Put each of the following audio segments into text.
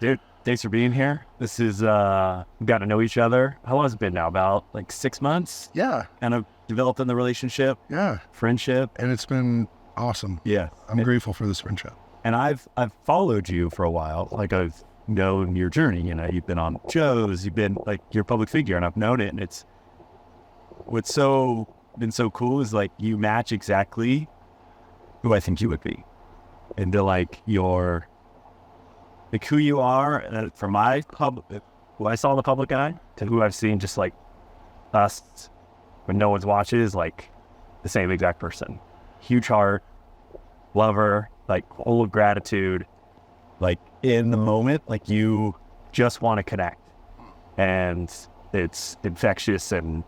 Dude, thanks for being here. This is, we've got to know each other. How long has it been now? About like 6 months? Yeah. Kind of developing the relationship. Yeah. Friendship. And it's been awesome. Yeah. I'm grateful for this friendship. And I've followed you for a while. Like I've known your journey, you've been on shows, you've been like, you're a public figure, and I've known it. And it's, what's been so cool is like, you match exactly who I think you would be. And to like your, like who you are, from my who I saw in the public eye to who I've seen just like us when no one's watching is like the same exact person. Huge heart, lover, like full of gratitude, like in the moment, like you just want to connect, and it's infectious. And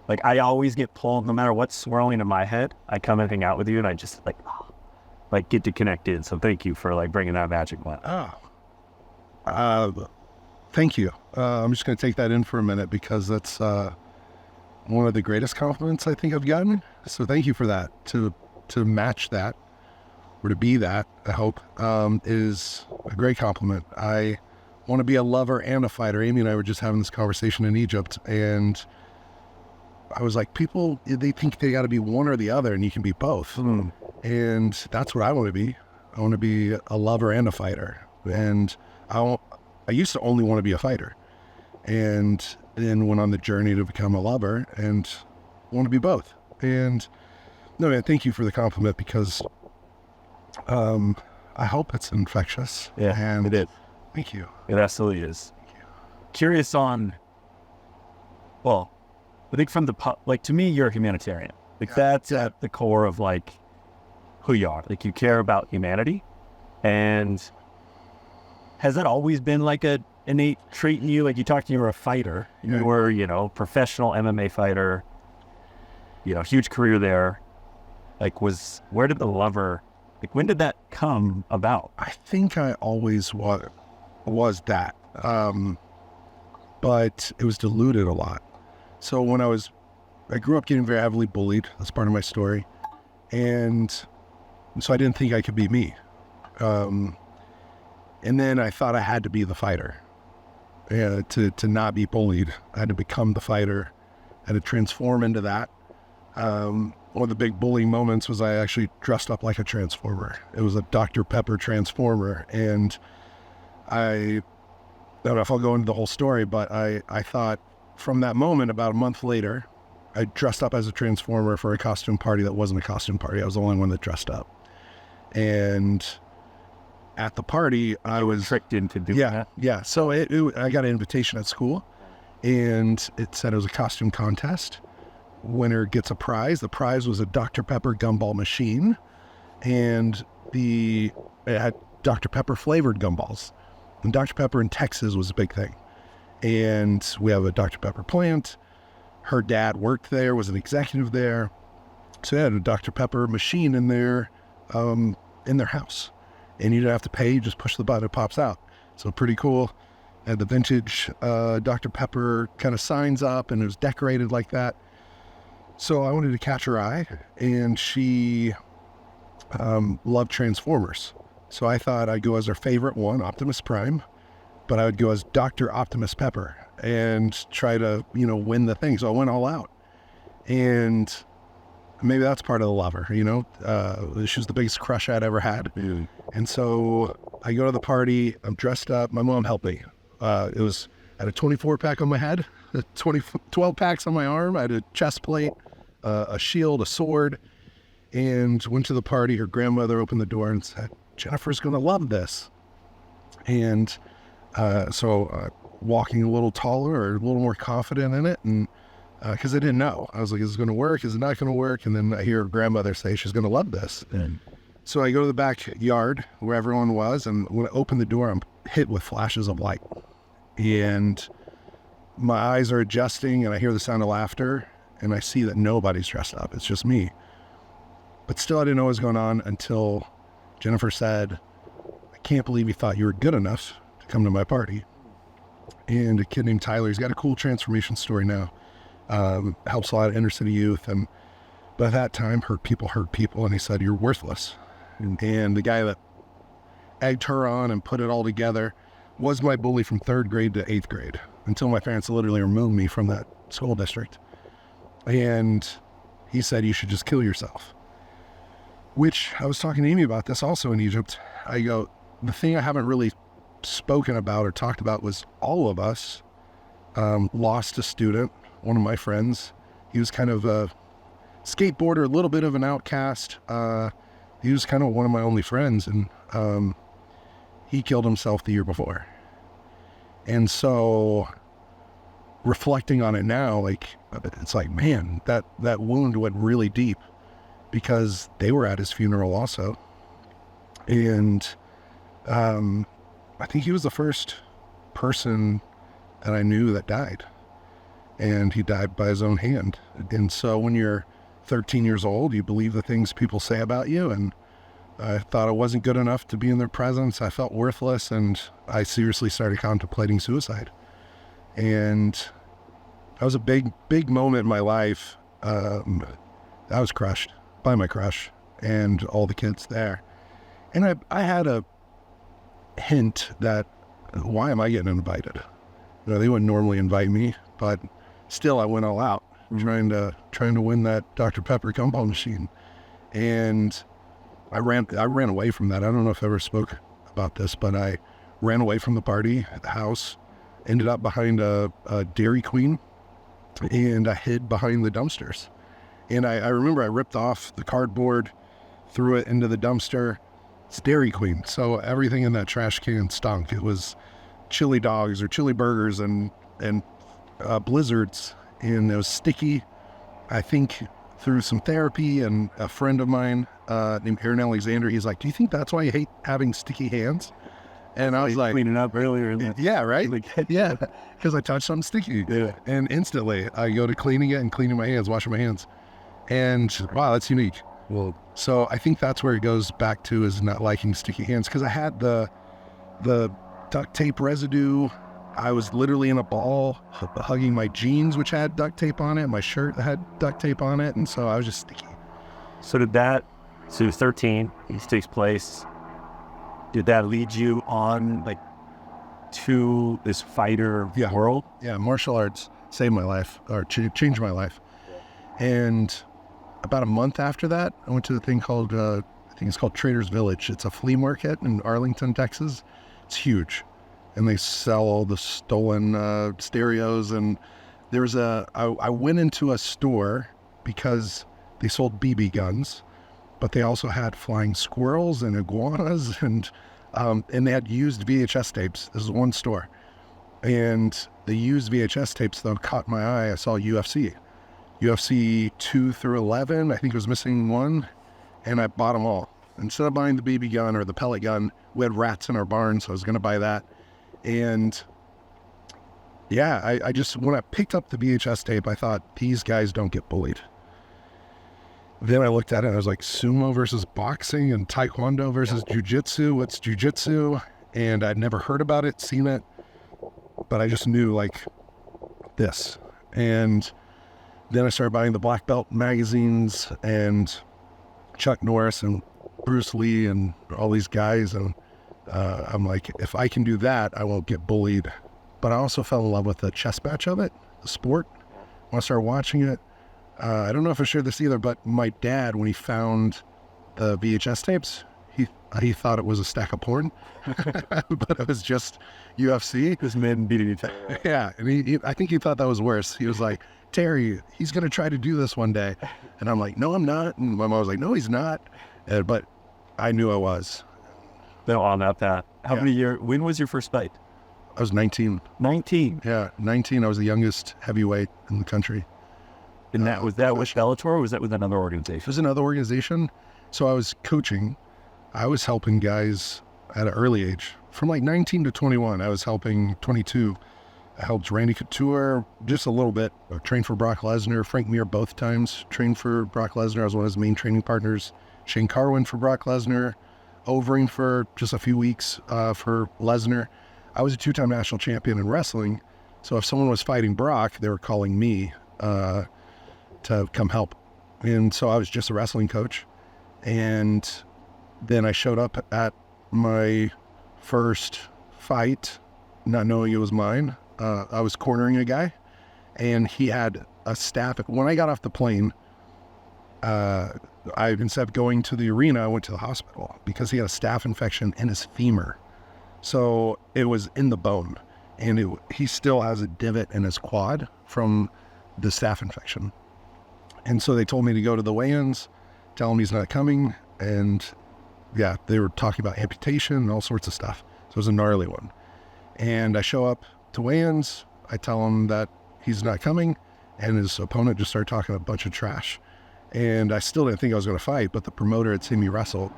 like I always get pulled, no matter what's swirling in my head, I come and hang out with you, and I just like get to connect in. So thank you for like bringing that magic one. Thank you. I'm just going to take that in for a minute, because that's one of the greatest compliments I think I've gotten. So thank you for that. To match that, or to be that, I hope, is a great compliment. I want to be a lover and a fighter. Amy and I were just having this conversation in Egypt, and I was like, people, they think they got to be one or the other, and you can be both. And that's what I want to be. I want to be a lover and a fighter. And I used to only want to be a fighter, and then went on the journey to become a lover and want to be both. And no, man, thank you for the compliment, because I hope it's infectious. Yeah, and it is. Thank you. It absolutely is. Thank you. Curious on, well, I think from like to me, you're a humanitarian. Like that's at the core of like who you are. Like you care about humanity. And has that always been like a innate trait in you? Like you talked, you were a fighter. Yeah. You were, professional MMA fighter, huge career there. Like where did the lover, like when did that come about? I think I always was that, but it was diluted a lot. So when I grew up getting very heavily bullied. That's part of my story. And so I didn't think I could be me. And then I thought I had to be the fighter. To not be bullied. I had to become the fighter. I had to transform into that. One of the big bullying moments was I actually dressed up like a transformer. It was a Dr. Pepper transformer. And I don't know if I'll go into the whole story, but I thought from that moment, about a month later, I dressed up as a transformer for a costume party that wasn't a costume party. I was the only one that dressed up. And at the party, I was tricked into doing that. Yeah. So I got an invitation at school, and it said it was a costume contest. Winner gets a prize. The prize was a Dr. Pepper gumball machine, and it had Dr. Pepper flavored gumballs. And Dr. Pepper in Texas was a big thing. And we have a Dr. Pepper plant. Her dad worked there, was an executive there. So they had a Dr. Pepper machine in their house. And you don't have to pay, you just push the button, it pops out. So pretty cool. Had the vintage Dr. Pepper kind of signs up, and it was decorated like that. So I wanted to catch her eye, and she loved Transformers. So I thought I'd go as her favorite one, Optimus Prime, but I would go as Dr. Optimus Pepper and try to, win the thing. So I went all out. And maybe that's part of the lover, she was the biggest crush I'd ever had. And so I go to the party, I'm dressed up, my mom helped me. It was, I had a 24 pack on my head, 12 packs on my arm, I had a chest plate, a shield, a sword, and went to the party. Her grandmother opened the door and said, Jennifer's going to love this. And so walking a little taller or a little more confident in it, and because I didn't know. I was like, is it going to work? Is it not going to work? And then I hear her grandmother say she's going to love this. So I go to the backyard where everyone was, and when I open the door, I'm hit with flashes of light. And my eyes are adjusting, and I hear the sound of laughter, and I see that nobody's dressed up. It's just me. But still, I didn't know what was going on until Jennifer said, I can't believe you thought you were good enough to come to my party. And a kid named Tyler, he's got a cool transformation story now. Helps a lot of inner city youth. But at that time, hurt people, and he said, you're worthless. And the guy that egged her on and put it all together was my bully from 3rd grade to 8th grade until my parents literally removed me from that school district. And he said, you should just kill yourself. Which I was talking to Amy about this also in Egypt. I go, the thing I haven't really spoken about or talked about was all of us lost a student, one of my friends. He was kind of a skateboarder, a little bit of an outcast. He was kind of one of my only friends, and he killed himself the year before. And so reflecting on it now, like, it's like, man, that wound went really deep because they were at his funeral also. And I think he was the first person that I knew that died, and he died by his own hand. And so when you're 13 years old, you believe the things people say about you, and I thought I wasn't good enough to be in their presence. I felt worthless, and I seriously started contemplating suicide. And that was a big moment in my life. I was crushed by my crush and all the kids there. And I had a hint that, why am I getting invited? You know, they wouldn't normally invite me, but still I went all out trying to win that Dr. Pepper gumball machine. And I ran away from that. I don't know if I ever spoke about this, but I ran away from the party at the house, ended up behind a Dairy Queen, and I hid behind the dumpsters. And I remember I ripped off the cardboard, threw it into the dumpster. It's Dairy Queen, so everything in that trash can stunk. It was chili dogs or chili burgers and blizzards, and it was sticky. I think through some therapy, and a friend of mine named Aaron Alexander, he's like, do you think that's why you hate having sticky hands? And I was like, cleaning up earlier. Yeah, right? Yeah, because I touched something sticky. Yeah. And instantly I go to cleaning it and cleaning my hands, washing my hands. And wow, that's unique. Well, So I think that's where it goes back to, is not liking sticky hands, because I had the duct tape residue. I was literally in a ball hugging my jeans, which had duct tape on it, my shirt that had duct tape on it, and so I was just sticky. so you're 13, this takes place. Did that lead you on, like, to this fighter world? Yeah, martial arts saved my life, or changed my life. And about a month after that, I went to a thing called, I think it's called Trader's Village. It's a flea market in Arlington, Texas. It's huge. And they sell all the stolen stereos. And I went into a store because they sold BB guns, but they also had flying squirrels and iguanas, and they had used VHS tapes. This is one store. And the used VHS tapes, though, caught my eye. I saw UFC 2 through 11. I think it was missing one, and I bought them all. Instead of buying the BB gun or the pellet gun, we had rats in our barn, so I was going to buy that. And yeah, I just, when I picked up the VHS tape, I thought, these guys don't get bullied. Then I looked at it and I was like, sumo versus boxing and taekwondo versus jujitsu. What's jujitsu? And I'd never heard about it, seen it, but I just knew, like, this. And then I started buying the black belt magazines and Chuck Norris and Bruce Lee and all these guys. And I'm like, if I can do that, I won't get bullied. But I also fell in love with the chess match of it, the sport. When I started watching it, I don't know if I shared this either, but my dad, when he found the VHS tapes, he thought it was a stack of porn, but it was just UFC. This man beating each other. Yeah, and I think he thought that was worse. He was like, Terry, he's going to try to do this one day. And I'm like, no, I'm not. And my mom was like, no, he's not. But I knew I was. No, on that path. When was your first fight? I was 19. 19. Yeah, 19. I was the youngest heavyweight in the country. And was that with Bellator, or was that with another organization? It was another organization. So I was coaching. I was helping guys at an early age. From like 19 to 21, I was helping 22. I helped Randy Couture just a little bit. I trained for Brock Lesnar. Frank Mir both times trained for Brock Lesnar. I was one of his main training partners. Shane Carwin for Brock Lesnar. Overing for just a few weeks for Lesnar. I was a 2-time national champion in wrestling. So if someone was fighting Brock, they were calling me to come help. And so I was just a wrestling coach. And then I showed up at my first fight not knowing it was mine. I was cornering a guy, and he had a staph. When I got off the plane, I, instead of going to the arena, I went to the hospital because he had a staph infection in his femur. So it was in the bone, and he still has a divot in his quad from the staph infection. And so they told me to go to the weigh-ins, tell him he's not coming, and yeah, they were talking about amputation and all sorts of stuff. So it was a gnarly one. And I show up to weigh-ins, I tell him that he's not coming, and his opponent just started talking a bunch of trash. And I still didn't think I was going to fight, but the promoter had seen me wrestle.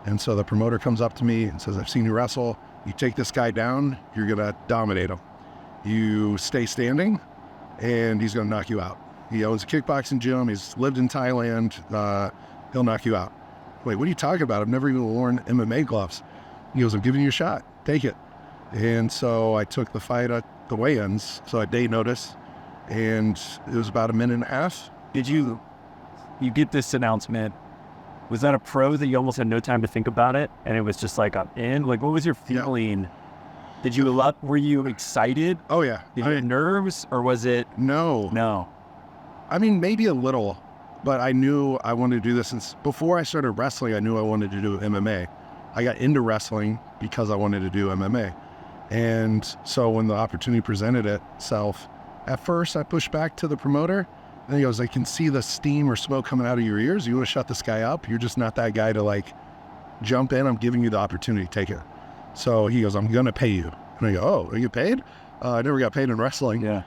And so the promoter comes up to me and says, I've seen you wrestle. You take this guy down, you're going to dominate him. You stay standing, and he's going to knock you out. He owns a kickboxing gym. He's lived in Thailand. He'll knock you out. Wait, what are you talking about? I've never even worn MMA gloves. He goes, I'm giving you a shot. Take it. And so I took the fight at the weigh-ins, so a day notice, and it was about a minute and a half. Did you get this announcement? Was that a pro that you almost had no time to think about it, and it was just like, I'm in? Like, what was your feeling? Yeah. Were you excited? Oh, yeah. Did you have nerves, or was it? No. I mean, maybe a little, but I knew I wanted to do this since before I started wrestling. I knew I wanted to do MMA. I got into wrestling because I wanted to do MMA. And so when the opportunity presented itself, at first I pushed back to the promoter, and he goes, I can see the steam or smoke coming out of your ears. You want to shut this guy up? You're just not that guy to like jump in. I'm giving you the opportunity. Take it. So he goes, I'm going to pay you. And I go, oh, are you paid? I never got paid in wrestling. Yeah.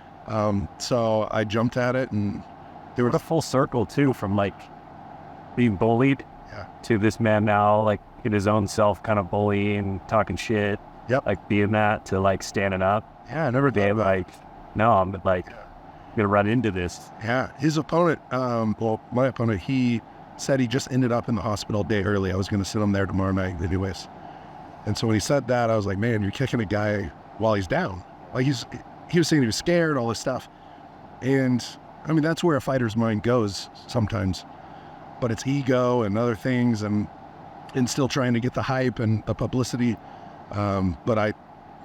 So I jumped at it, and there was a full circle too, from like being bullied to this man now, like in his own self, kind of bullying, talking shit. Yep. Like being that to like standing up. Yeah, I never did. Like, no, I'm like gonna run into this. Yeah, his opponent, my opponent, he said he just ended up in the hospital a day early. I was gonna sit him there tomorrow night anyways. And so when he said that, I was like, man, you're kicking a guy while he's down. Like he was saying he was scared, all this stuff. And I mean, that's where a fighter's mind goes sometimes, but it's ego and other things, and still trying to get the hype and the publicity. But I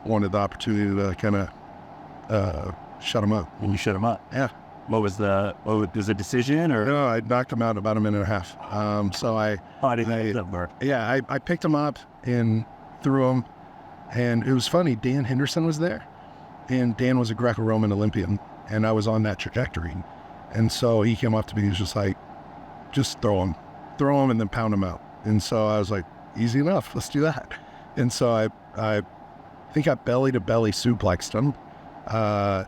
wanted the opportunity to kind of shut him up. And you shut him up? Yeah. Was a decision, or? No, I knocked him out about a minute and a half. So I picked him up and threw him. And it was funny, Dan Henderson was there. And Dan was a Greco-Roman Olympian, and I was on that trajectory. And so he came up to me, he was just like, just throw him and then pound him out. And so I was like, easy enough, let's do that. And so I think I belly to belly suplexed him.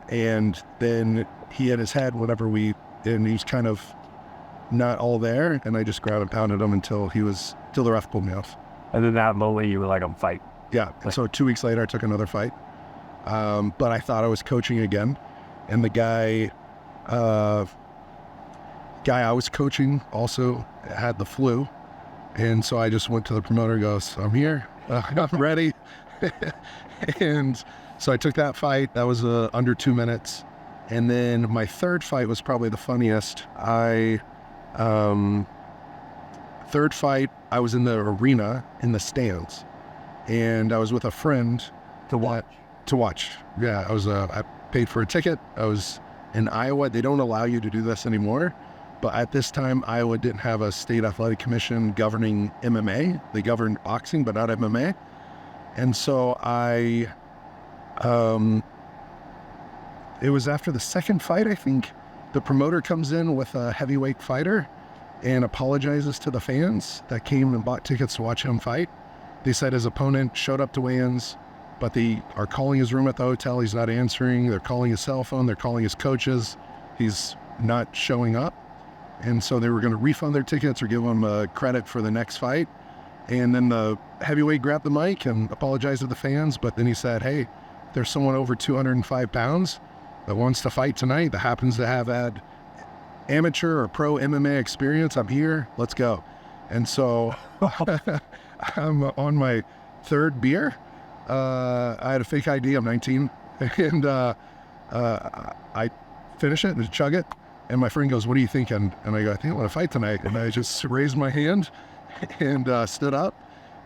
And then he hit his head and he was kind of not all there. And I just ground and pounded him until the ref pulled me off. And then that moment you were like, I'm fight. Yeah. And so 2 weeks later I took another fight. But I thought I was coaching again. And the guy I was coaching also had the flu. And so I just went to the promoter and goes, I'm here. I'm ready. And so I took that fight. That was under 2 minutes. And then my third fight was probably the funniest. Third fight, I was in the arena in the stands. And I was with a friend. To watch? To watch. Yeah, I paid for a ticket. I was in Iowa. They don't allow you to do this anymore. But at this time, Iowa didn't have a state athletic commission governing MMA. They governed boxing, but not MMA. And so it was after the second fight, I think, the promoter comes in with a heavyweight fighter and apologizes to the fans that came and bought tickets to watch him fight. They said his opponent showed up to weigh-ins, but they are calling his room at the hotel. He's not answering. They're calling his cell phone. They're calling his coaches. He's not showing up. And so they were going to refund their tickets or give him credit for the next fight. And then the heavyweight grabbed the mic and apologized to the fans. But then he said, hey, there's someone over 205 pounds that wants to fight tonight that happens to have had amateur or pro MMA experience. I'm here. Let's go. And so I'm on my third beer. I had a fake ID. I'm 19. And I finish it and chug it. And my friend goes, what are you thinking? And I go, I think I want to fight tonight. And I just raised my hand and stood up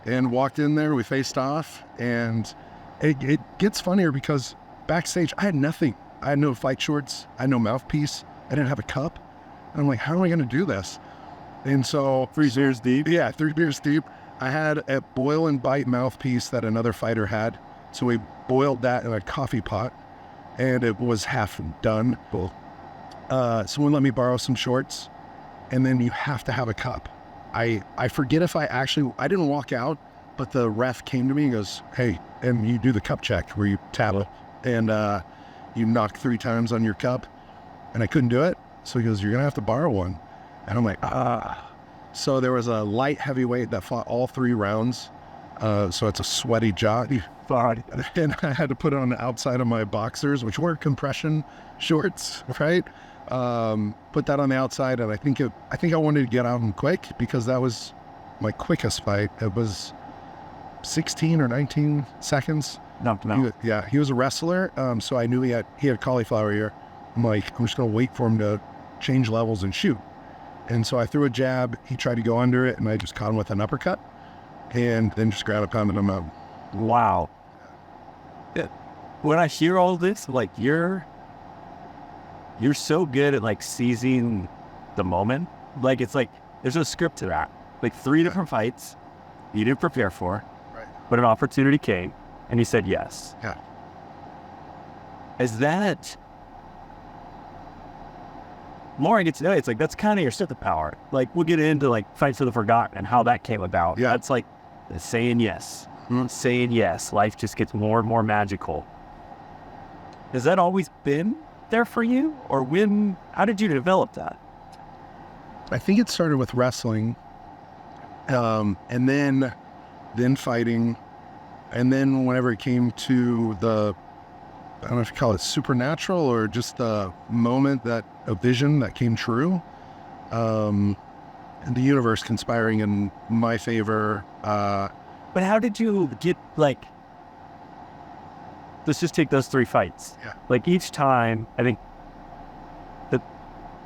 and walked in there. We faced off. And it gets funnier because backstage, I had nothing. I had no fight shorts. I had no mouthpiece. I didn't have a cup. And I'm like, how am I going to do this? And so 3 beers deep. Yeah, 3 beers deep. I had a boil and bite mouthpiece that another fighter had. So we boiled that in a coffee pot, and it was half done. Cool. Someone let me borrow some shorts, and then you have to have a cup. I forget if I didn't walk out, but the ref came to me and goes, hey, and you do the cup check where you tap it, and you knock 3 times on your cup, and I couldn't do it. So he goes, you're going to have to borrow one. And I'm like, So there was a light heavyweight that fought all 3 rounds. So it's a sweaty jock. And I had to put it on the outside of my boxers, which were compression shorts, right? Put that on the outside, and I think I wanted to get out and quick because that was my quickest fight. It was 16 or 19 seconds. Knocked him out. He was a wrestler, so I knew he had cauliflower ear. I'm like, I'm just gonna wait for him to change levels and shoot. And so I threw a jab. He tried to go under it, and I just caught him with an uppercut, and then just ground and pounded him out. Wow. Yeah. When I hear all this, like you're so good at like seizing the moment. Like it's like there's no script to that. Like 3 different fights you didn't prepare for, Right. but an opportunity came, and you said yes. Yeah. Is that more I get to know? It's like that's kind of your superpower. Like we'll get into like Fights for the Forgotten and how that came about. Yeah. That's like saying yes. Saying yes. Life just gets more and more magical. Has that always been there for you, or how did you develop that? I think it started with wrestling, and then fighting, and then whenever it came to I don't know if you call it supernatural or just the moment a vision that came true, and the universe conspiring in my favor. But how did you get like? Let's just take those 3 fights. Yeah. Like each time, I think that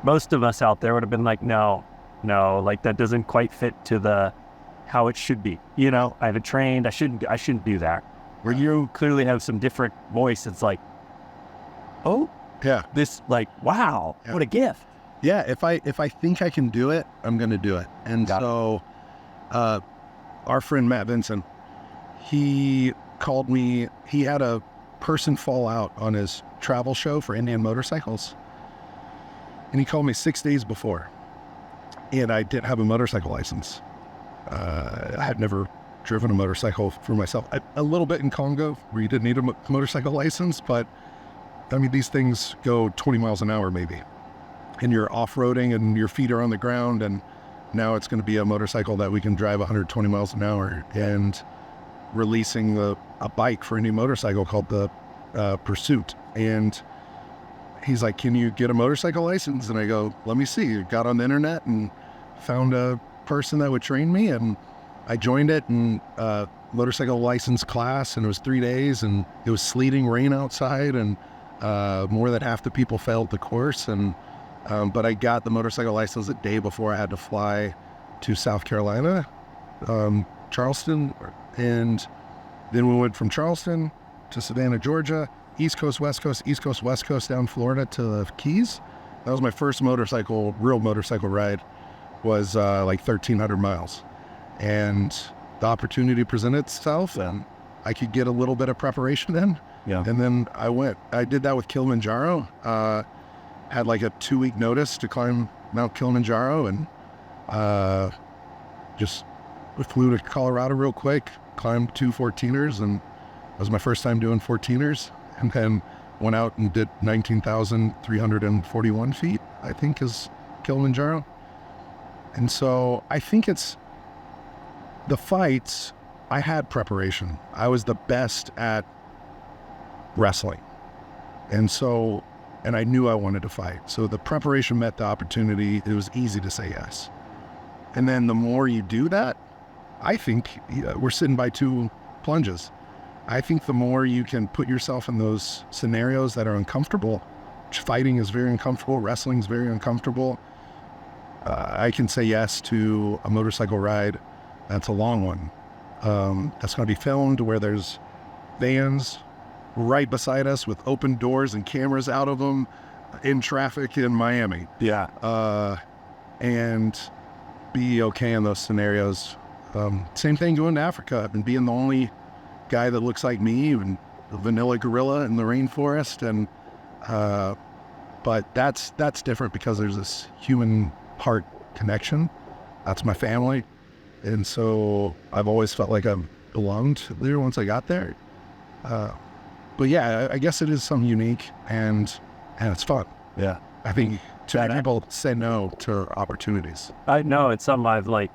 most of us out there would have been like, no, like that doesn't quite fit to how it should be. You know, I haven't trained. I shouldn't do that. Where you clearly have some different voice. It's like, oh, Yeah. this like, wow, Yeah. what a gift. Yeah. If I think I can do it, I'm going to do it. And so, our friend Matt Vincent, he called me. He had a person fall out on his travel show for Indian motorcycles, and he called me 6 days before, and I didn't have a motorcycle license. I had never driven a motorcycle for myself. A little bit in Congo where you didn't need a motorcycle license, but I mean these things go 20 miles an hour maybe, and you're off-roading and your feet are on the ground, and now it's going to be a motorcycle that we can drive 120 miles an hour. And releasing a bike for a new motorcycle called the Pursuit. And he's like, can you get a motorcycle license? And I go, let me see. Got on the internet and found a person that would train me, and I joined it, and motorcycle license class, and it was 3 days, and it was sleeting rain outside, and more than half the people failed the course. And but I got the motorcycle license the day before I had to fly to South Carolina, Charleston, and then we went from Charleston to Savannah, Georgia, East Coast, West Coast, East Coast, West Coast, down Florida to the Keys. That was my first real motorcycle ride, was like 1,300 miles. And the opportunity presented itself, and I could get a little bit of preparation in. Yeah. And then I went. I did that with Kilimanjaro. Had like a 2-week notice to climb Mount Kilimanjaro, and just flew to Colorado real quick, climbed 2 14ers, and that was my first time doing 14ers. And then went out and did 19,341 feet, I think, is Kilimanjaro. And so I think it's the fights. I had preparation. I was the best at wrestling. And I knew I wanted to fight. So the preparation met the opportunity. It was easy to say yes. And then the more you do that, I think we're sitting by 2 plunges. I think the more you can put yourself in those scenarios that are uncomfortable, fighting is very uncomfortable, wrestling is very uncomfortable. I can say yes to a motorcycle ride. That's a long one. That's going to be filmed, where there's vans right beside us with open doors and cameras out of them in traffic in Miami. Yeah. And be okay in those scenarios. Same thing going to Africa and being the only guy that looks like me, and the vanilla gorilla in the rainforest. And but that's different because there's this human heart connection. That's my family. And so I've always felt like I belonged there once I got there. But yeah, I guess it is something unique, and it's fun. Yeah. I think too many people say no to opportunities. I know it's something I've like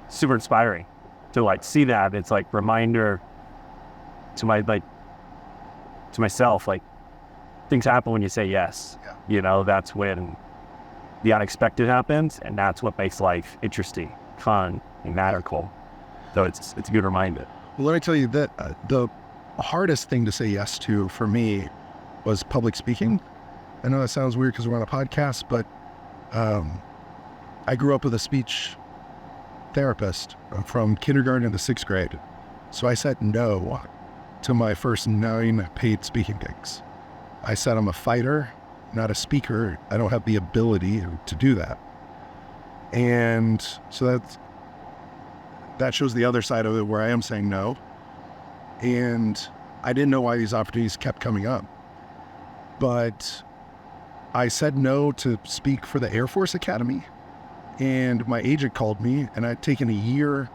super inspiring to like see that. It's like reminder to myself, like things happen when you say yes. Yeah. You know, that's when the unexpected happens, and that's what makes life interesting, fun, and magical. So it's a good reminder. Well, let me tell you that the hardest thing to say yes to for me was public speaking. I know that sounds weird because we're on a podcast, but I grew up with a speech therapist from kindergarten to 6th grade. So I said no to my first 9 paid speaking gigs. I said I'm a fighter, not a speaker. I don't have the ability to do that. And so that shows the other side of it, where I am saying no. And I didn't know why these opportunities kept coming up. But I said no to speak for the Air Force Academy, and my agent called me, and I'd taken a year,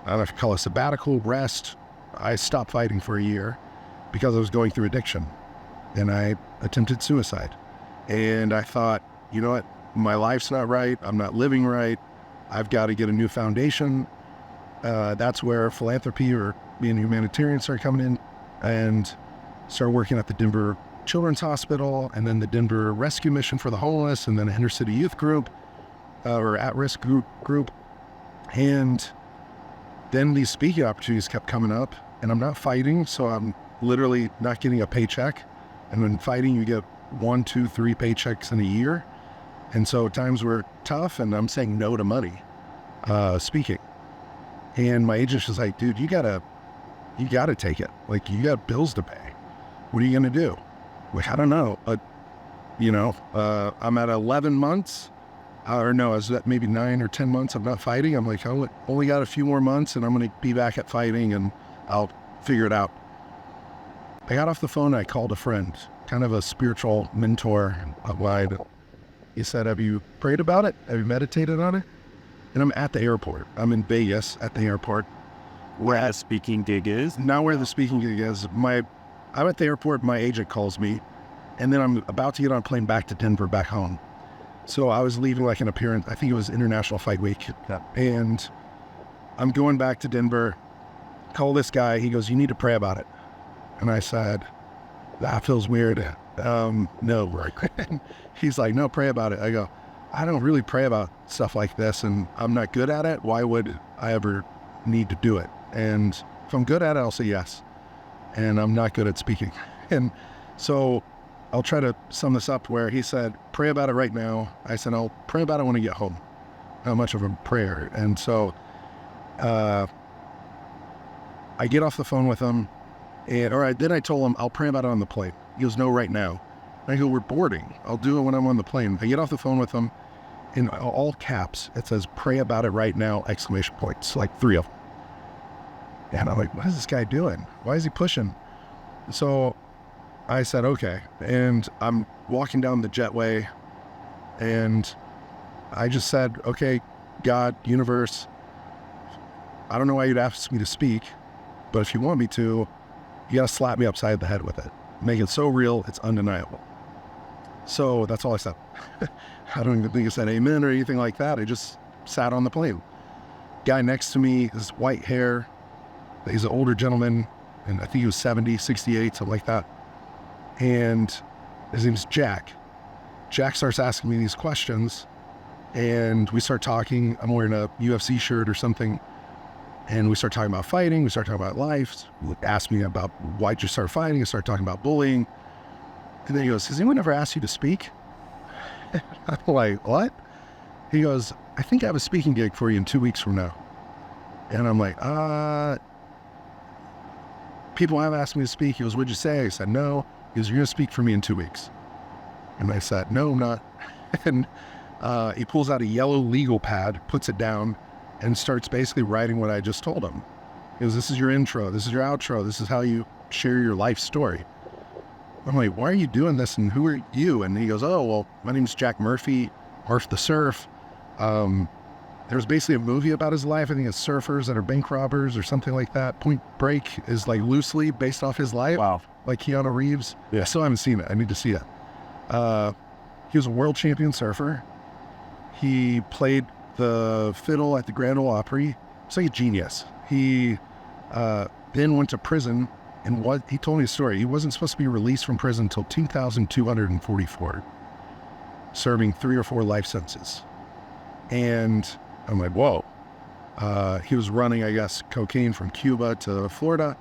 I don't know if you call it sabbatical, rest. I stopped fighting for a year because I was going through addiction, and I attempted suicide. And I thought, you know what, my life's not right, I'm not living right, I've got to get a new foundation. That's where philanthropy or being a humanitarian started coming in, and started working at the Denver Children's Hospital, and then the Denver Rescue Mission for the Homeless, and then an inner city youth group, or at-risk group. And then these speaking opportunities kept coming up, and I'm not fighting, so I'm literally not getting a paycheck. And when fighting, you get 1, 2, 3 paychecks in a year. And so times were tough, and I'm saying no to money, speaking. And my agent's just like, dude, you gotta take it. Like, you got bills to pay. What are you gonna do? Like, I don't know. I'm at 11 months, or no, I was at maybe 9 or 10 months of not fighting. I'm like, I only got a few more months, and I'm gonna be back at fighting, and I'll figure it out. I got off the phone, and I called a friend, kind of a spiritual mentor of mine. He said, have you prayed about it? Have you meditated on it? And I'm at the airport. I'm in Vegas at the airport. Where the speaking gig is? Now where the speaking gig is. I'm at the airport, my agent calls me, and then I'm about to get on a plane back to Denver, back home. So I was leaving like an appearance, I think it was International Fight Week. Yeah. And I'm going back to Denver, call this guy, he goes, you need to pray about it. And I said, that feels weird. No. He's like, no, pray about it. I go, I don't really pray about stuff like this, and I'm not good at it. Why would I ever need to do it? And if I'm good at it, I'll say yes. And I'm not good at speaking. And so I'll try to sum this up where he said, pray about it right now. I said, I'll pray about it when I get home. Not much of a prayer. And so I get off the phone with him, then I told him, I'll pray about it on the plane. He goes, no, right now. And I go, we're boarding. I'll do it when I'm on the plane. I get off the phone with him. In all caps, it says, pray about it right now, ! Like 3 of them. And I'm like, what is this guy doing? Why is he pushing? So I said, okay. And I'm walking down the jetway, and I just said, okay, God, universe, I don't know why you'd ask me to speak, but if you want me to, you gotta slap me upside the head with it. Make it so real, it's undeniable. So that's all I said. I don't even think I said amen or anything like that. I just sat on the plane. Guy next to me, his white hair, he's an older gentleman, and I think he was 70, 68, something like that. And his name's Jack. Jack starts asking me these questions, and we start talking. I'm wearing a UFC shirt or something, and we start talking about fighting. We start talking about life. He asked me about why'd you start fighting. I start talking about bullying. And then he goes, has anyone ever asked you to speak? I'm like, what? He goes, I think I have a speaking gig for you in 2 weeks from now. And I'm like, people have asked me to speak. He goes, what'd you say? I said, no. He goes, you're going to speak for me in 2 weeks. And I said, no, I'm not. And he pulls out a yellow legal pad, puts it down, and starts basically writing what I just told him. He goes, this is your intro. This is your outro. This is how you share your life story. I'm like, why are you doing this? And who are you? And he goes, oh, well, my name's Jack Murphy, Murph the Surf. There's basically a movie about his life. I think it's surfers that are bank robbers or something like that. Point Break is like loosely based off his life. Wow. Like Keanu Reeves. Yeah. I still haven't seen it. I need to see it. He was a world champion surfer. He played the fiddle at the Grand Ole Opry. It's like a genius. He then went to prison, and he told me a story. He wasn't supposed to be released from prison until 2,244, serving 3 or 4 life sentences. And I'm like, whoa. He was running, I guess, cocaine from Cuba to Florida.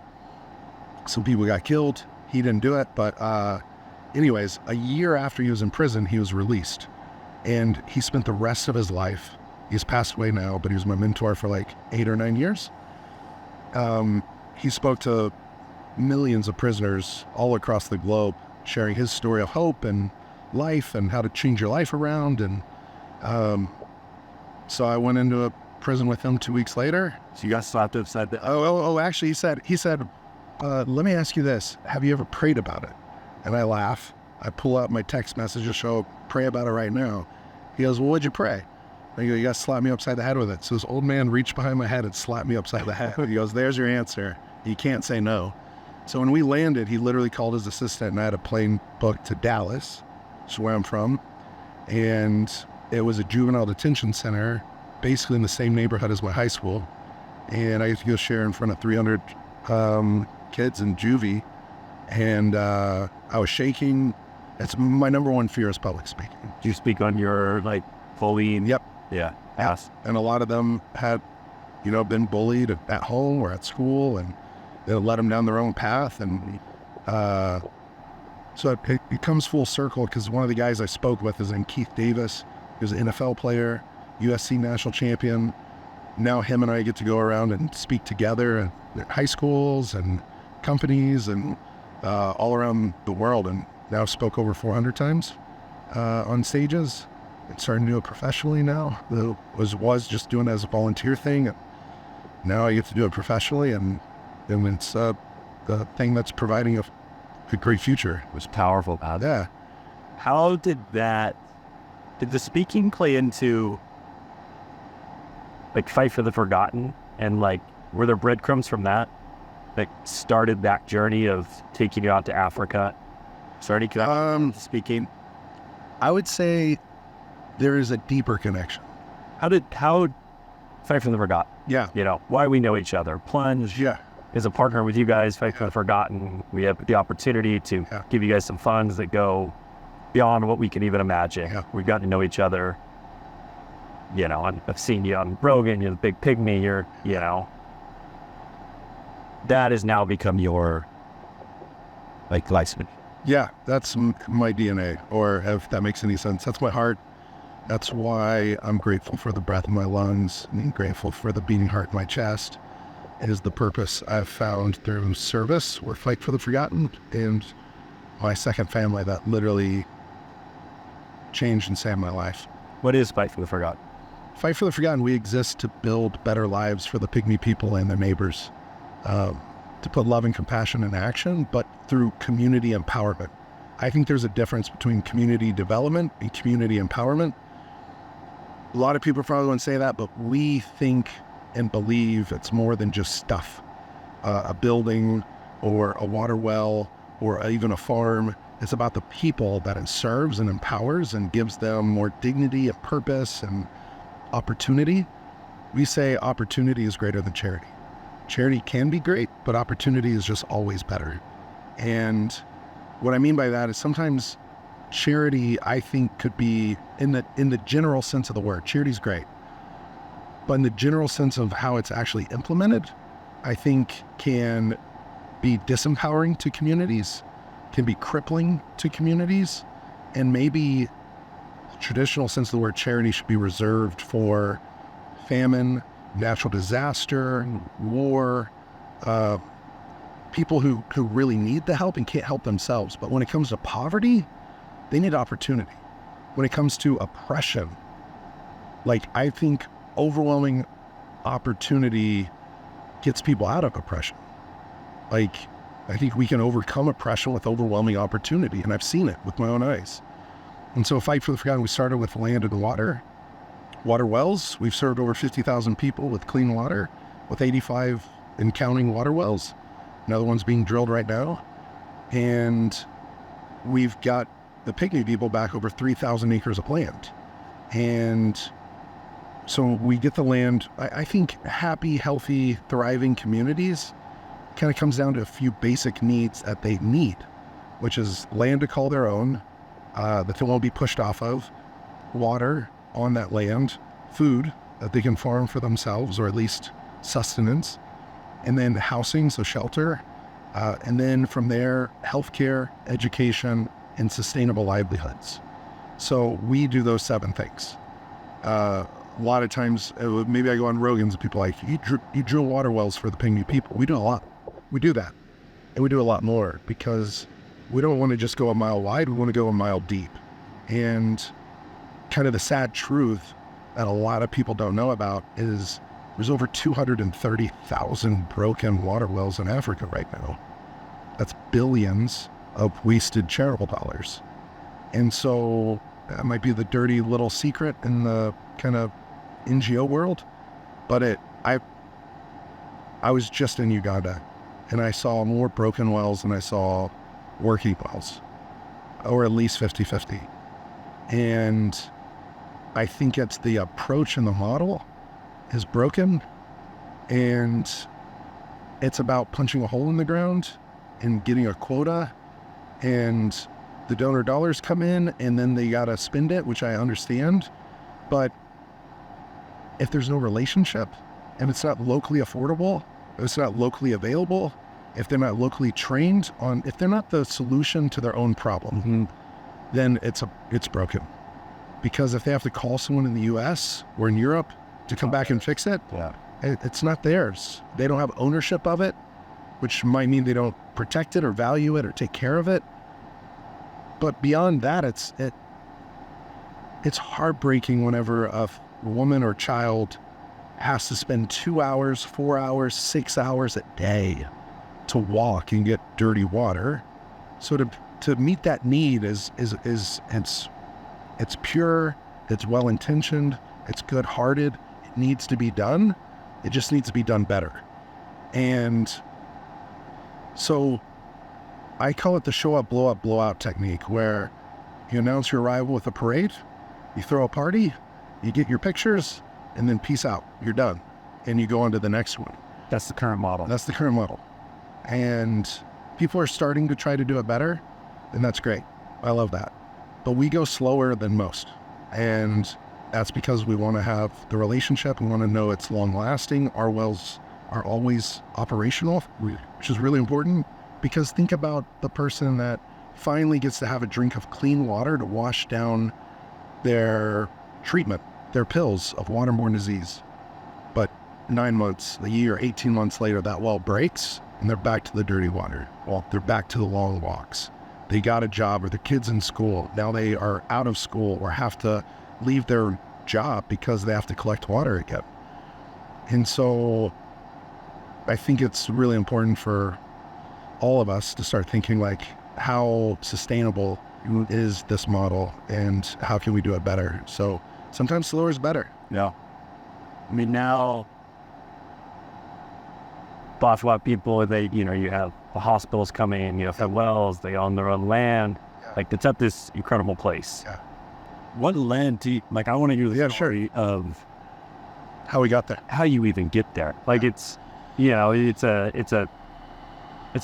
Some people got killed. He didn't do it. But anyways, a year after he was in prison, he was released. And he spent the rest of his life, he's passed away now, but he was my mentor for like 8 or 9 years. He spoke to millions of prisoners all across the globe, sharing his story of hope and life and how to change your life around. And so I went into a prison with him 2 weeks later. So you got slapped upside the... Actually, he said, let me ask you this. Have you ever prayed about it? And I laugh. I pull out my text message to show, pray about it right now. He goes, well, what'd you pray? I go, you got to slap me upside the head with it. So this old man reached behind my head and slapped me upside the head. He goes, there's your answer. You can't say no. So when we landed, he literally called his assistant, and I had a plane booked to Dallas, which is where I'm from. And it was a juvenile detention center, basically in the same neighborhood as my high school. And I used to go share in front of 300 kids in juvie. And I was shaking. It's my number one fear is public speaking. Do you speak on your, like, fully... Yep. Yeah. Yes. And a lot of them had, been bullied at home or at school, and they led them down their own path. And so it comes full circle, because one of the guys I spoke with is named Keith Davis. He was an NFL player, USC national champion. Now him and I get to go around and speak together at high schools and companies and all around the world, and now spoke over 400 times on stages. And starting to do it professionally now. It was just doing it as a volunteer thing. And now I get to do it professionally, and it's the thing that's providing a great future. It was powerful, man. Yeah. How did the speaking play into, like, Fight for the Forgotten? And, like, were there breadcrumbs from that started that journey of taking you out to Africa? Starting speaking? I would say there is a deeper connection. How Fight for the Forgotten? Yeah. Why we know each other. Plunge is a partner with you guys, Fight for the Forgotten. We have the opportunity to give you guys some funds that go beyond what we can even imagine. Yeah. We've gotten to know each other. I've seen you on Rogan, you're the big pygmy, that has now become your, like, lifespan. Yeah, that's my DNA, or if that makes any sense. That's my heart. That's why I'm grateful for the breath in my lungs, and grateful for the beating heart in my chest. It is the purpose I've found through service or Fight for the Forgotten, and my second family that literally changed and saved my life. What is Fight for the Forgotten? Fight for the Forgotten, we exist to build better lives for the pygmy people and their neighbors, to put love and compassion in action, but through community empowerment. I think there's a difference between community development and community empowerment. A lot of people probably wouldn't say that, but we think and believe it's more than just stuff. A building or a water well or even a farm. It's about the people that it serves and empowers and gives them more dignity and purpose and opportunity. We say opportunity is greater than charity. Charity can be great, but opportunity is just always better. And what I mean by that is sometimes charity, I think, could be in the general sense of the word. Charity's great. But in the general sense of how it's actually implemented, I think can be disempowering to communities, can be crippling to communities, and maybe the traditional sense of the word charity should be reserved for famine, natural disaster, war, people who really need the help and can't help themselves. But when it comes to poverty, they need opportunity. When it comes to oppression, like, I think overwhelming opportunity gets people out of oppression. Like, I think we can overcome oppression with overwhelming opportunity, and I've seen it with my own eyes. And so Fight for the Forgotten, we started with land and water wells. We've served over 50,000 people with clean water, with 85 and counting water wells. Another one's being drilled right now. And we've got the Pygmy people back over 3,000 acres of land. And so we get the land. I think happy, healthy, thriving communities kind of comes down to a few basic needs that they need, which is land to call their own, that they won't be pushed off of, water on that land, food that they can farm for themselves, or at least sustenance, and then housing, so shelter, and then from there, healthcare, education, and sustainable livelihoods. So we do those 7 things. A lot of times, maybe I go on Rogan's and people are like, you drill water wells for the Pygmy people. We do a lot. We do that. And we do a lot more because we don't want to just go a mile wide. We want to go a mile deep. And kind of the sad truth that a lot of people don't know about is there's over 230,000 broken water wells in Africa right now. That's billions of wasted charitable dollars. And so that might be the dirty little secret in the kind of NGO world, but I was just in Uganda and I saw more broken wells than I saw working wells, or at least 50-50. And I think it's the approach and the model is broken, and it's about punching a hole in the ground and getting a quota, and the donor dollars come in and then they gotta spend it, which I understand. But if there's no relationship and it's not locally affordable, if it's not locally available, if they're not locally trained on, if they're not the solution to their own problem, then it's broken. Because if they have to call someone in the US or in Europe to come back and fix it, it's not theirs. They don't have ownership of it, which might mean they don't protect it or value it or take care of it. But beyond that, it's heartbreaking whenever a woman or child has to spend 2 hours, 4 hours, 6 hours a day to walk and get dirty water. So to meet that need is it's pure, it's well-intentioned, it's good-hearted, it needs to be done. It just needs to be done better. And so I call it the show up, blow out technique, where you announce your arrival with a parade, you throw a party, you get your pictures, and then peace out, you're done. And you go on to the next one. That's the current model. That's the current model. And people are starting to try to do it better, and that's great. I love that. But we go slower than most. And that's because we want to have the relationship. We want to know it's long lasting. Our wells are always operational, which is really important, because think about the person that finally gets to have a drink of clean water to wash down their treatment, their pills of waterborne disease. But 9 months, a year, 18 months later, that well breaks and they're back to the dirty water. Well, they're back to the long walks. They got a job, or the kids in school. Now they are out of school or have to leave their job because they have to collect water again. And so I think it's really important for all of us to start thinking, like, how sustainable is this model and how can we do it better? So sometimes slower is better. Yeah. I mean, now, lots of people, you have the hospitals coming, you have wells, they own their own land. Yeah. Like, it's at this incredible place. Yeah. What land do you, like, I want to hear the story of how we got there, how you even get there. Like, it's a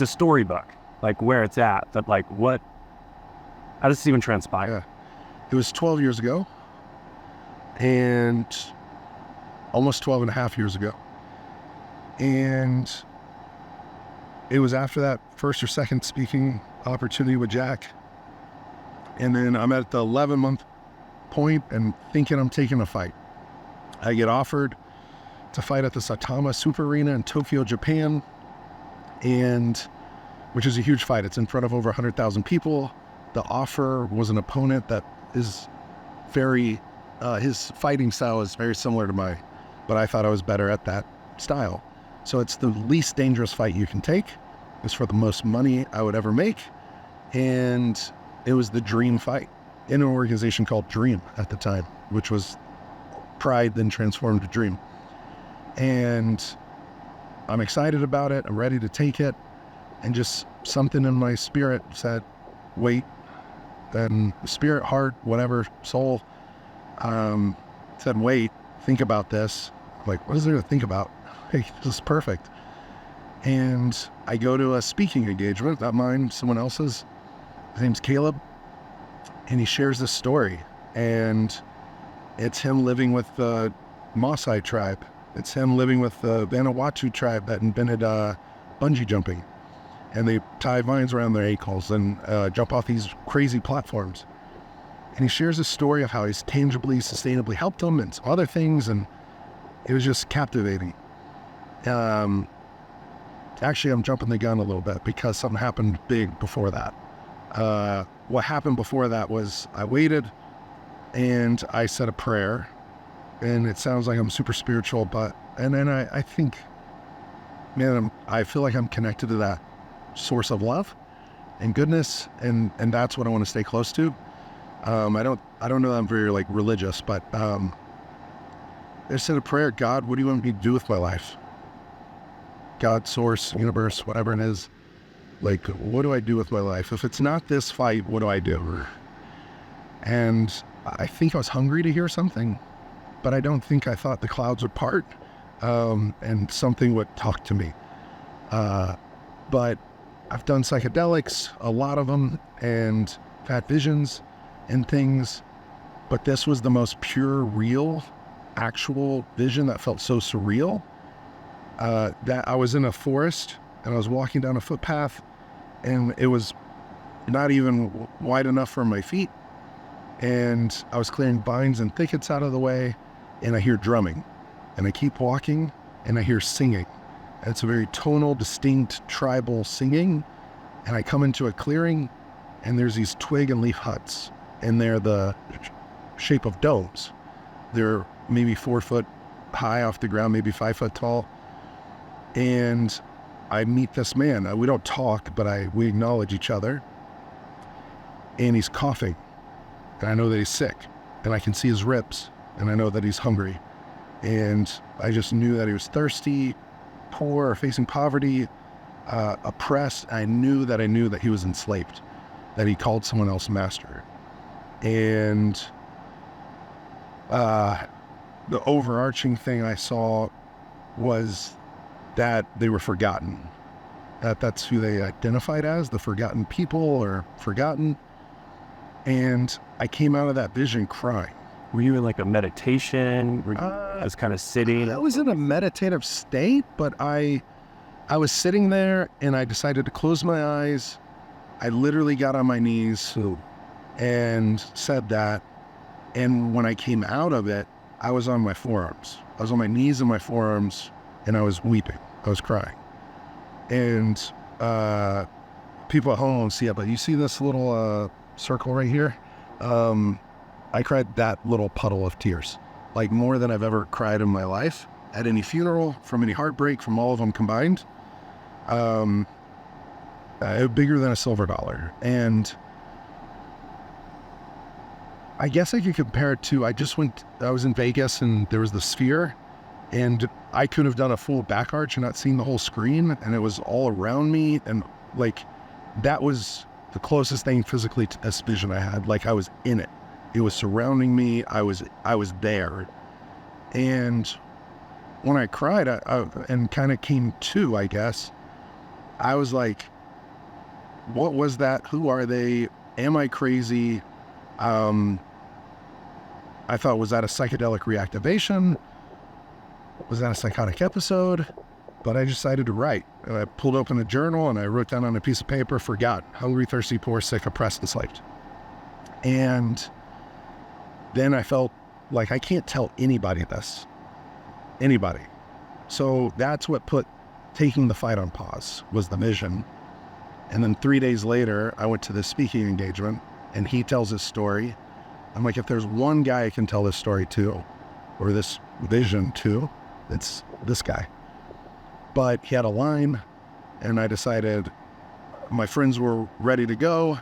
storybook, like where it's at, but like how does this even transpire? Yeah. It was 12 years ago, and almost 12 and a half years ago. And it was after that first or second speaking opportunity with Jack. And then I'm at the 11-month point and thinking I'm taking a fight. I get offered to fight at the Saitama Super Arena in Tokyo, Japan. And which is a huge fight. It's in front of over 100,000 people. The offer was an opponent that is very, his fighting style is very similar to mine, but I thought I was better at that style. So it's the least dangerous fight you can take. It's for the most money I would ever make. And it was the dream fight in an organization called Dream at the time, which was Pride then transformed to Dream. And I'm excited about it. I'm ready to take it. And just something in my spirit said, wait. Then spirit, heart, whatever, soul, said, wait, think about this. I'm like, what is there to think about? Hey, this is perfect. And I go to a speaking engagement, not mine, someone else's. His name's Caleb. And he shares this story. And it's him living with the Maasai tribe. It's him living with the Vanuatu tribe that invented bungee jumping. And they tie vines around their ankles and jump off these crazy platforms. And he shares a story of how he's tangibly, sustainably helped them and some other things. And it was just captivating. Actually, I'm jumping the gun a little bit because something happened big before that. What happened before that was I waited and I said a prayer. And it sounds like I'm super spiritual, and then I think, man, I feel like I'm connected to that source of love and goodness, and that's what I want to stay close to. I don't know that I'm very like religious, but I said a prayer. God, what do you want me to do with my life? God, source, universe, whatever it is, like, what do I do with my life? If it's not this fight, what do I do? And I think I was hungry to hear something, but I don't think I thought the clouds would part and something would talk to me. But I've done psychedelics, a lot of them, and I've had visions and things, but this was the most pure, real, actual vision that felt so surreal. That I was in a forest and I was walking down a footpath and it was not even wide enough for my feet. And I was clearing vines and thickets out of the way, and I hear drumming, and I keep walking and I hear singing. And it's a very tonal, distinct, tribal singing. And I come into a clearing and there's these twig and leaf huts, and they're the shape of domes. They're maybe 4 foot high off the ground, maybe 5 foot tall. And I meet this man. We don't talk, but we acknowledge each other. And he's coughing. And I know that he's sick. And I can see his ribs. And I know that he's hungry. And I just knew that he was thirsty, poor, facing poverty, oppressed. I knew that he was enslaved, that he called someone else master. And the overarching thing I saw was that they were forgotten. That's who they identified as, the forgotten people or forgotten. And I came out of that vision crying. Were you in like a meditation? Were you just kind of sitting? I was in a meditative state, but I was sitting there and I decided to close my eyes. I literally got on my knees and said that. And when I came out of it, I was on my forearms. I was on my knees and my forearms, and I was weeping. I was crying. And people at home won't see it, but you see this little circle right here? I cried that little puddle of tears, like more than I've ever cried in my life at any funeral, from any heartbreak, from all of them combined. Bigger than a silver dollar. And I guess I could compare it to, I was in Vegas and there was the Sphere, and I could have done a full back arch and not seen the whole screen, and it was all around me, and like that was the closest thing physically to this vision I had. Like I was in it. It was surrounding me. I was there. And when I cried and kind of came to, I guess, I was like, what was that? Who are they? Am I crazy? I thought, was that a psychedelic reactivation? Was that a psychotic episode? But I decided to write. And I pulled open a journal and I wrote down on a piece of paper, forgot, hungry, thirsty, poor, sick, oppressed, enslaved. And then I felt like I can't tell anybody this. Anybody. So that's what put taking the fight on pause, was the vision. And then 3 days later, I went to the speaking engagement, and he tells his story. I'm like, if there's one guy I can tell this story to, or this vision to, it's this guy. But he had a line, and I decided my friends were ready to go.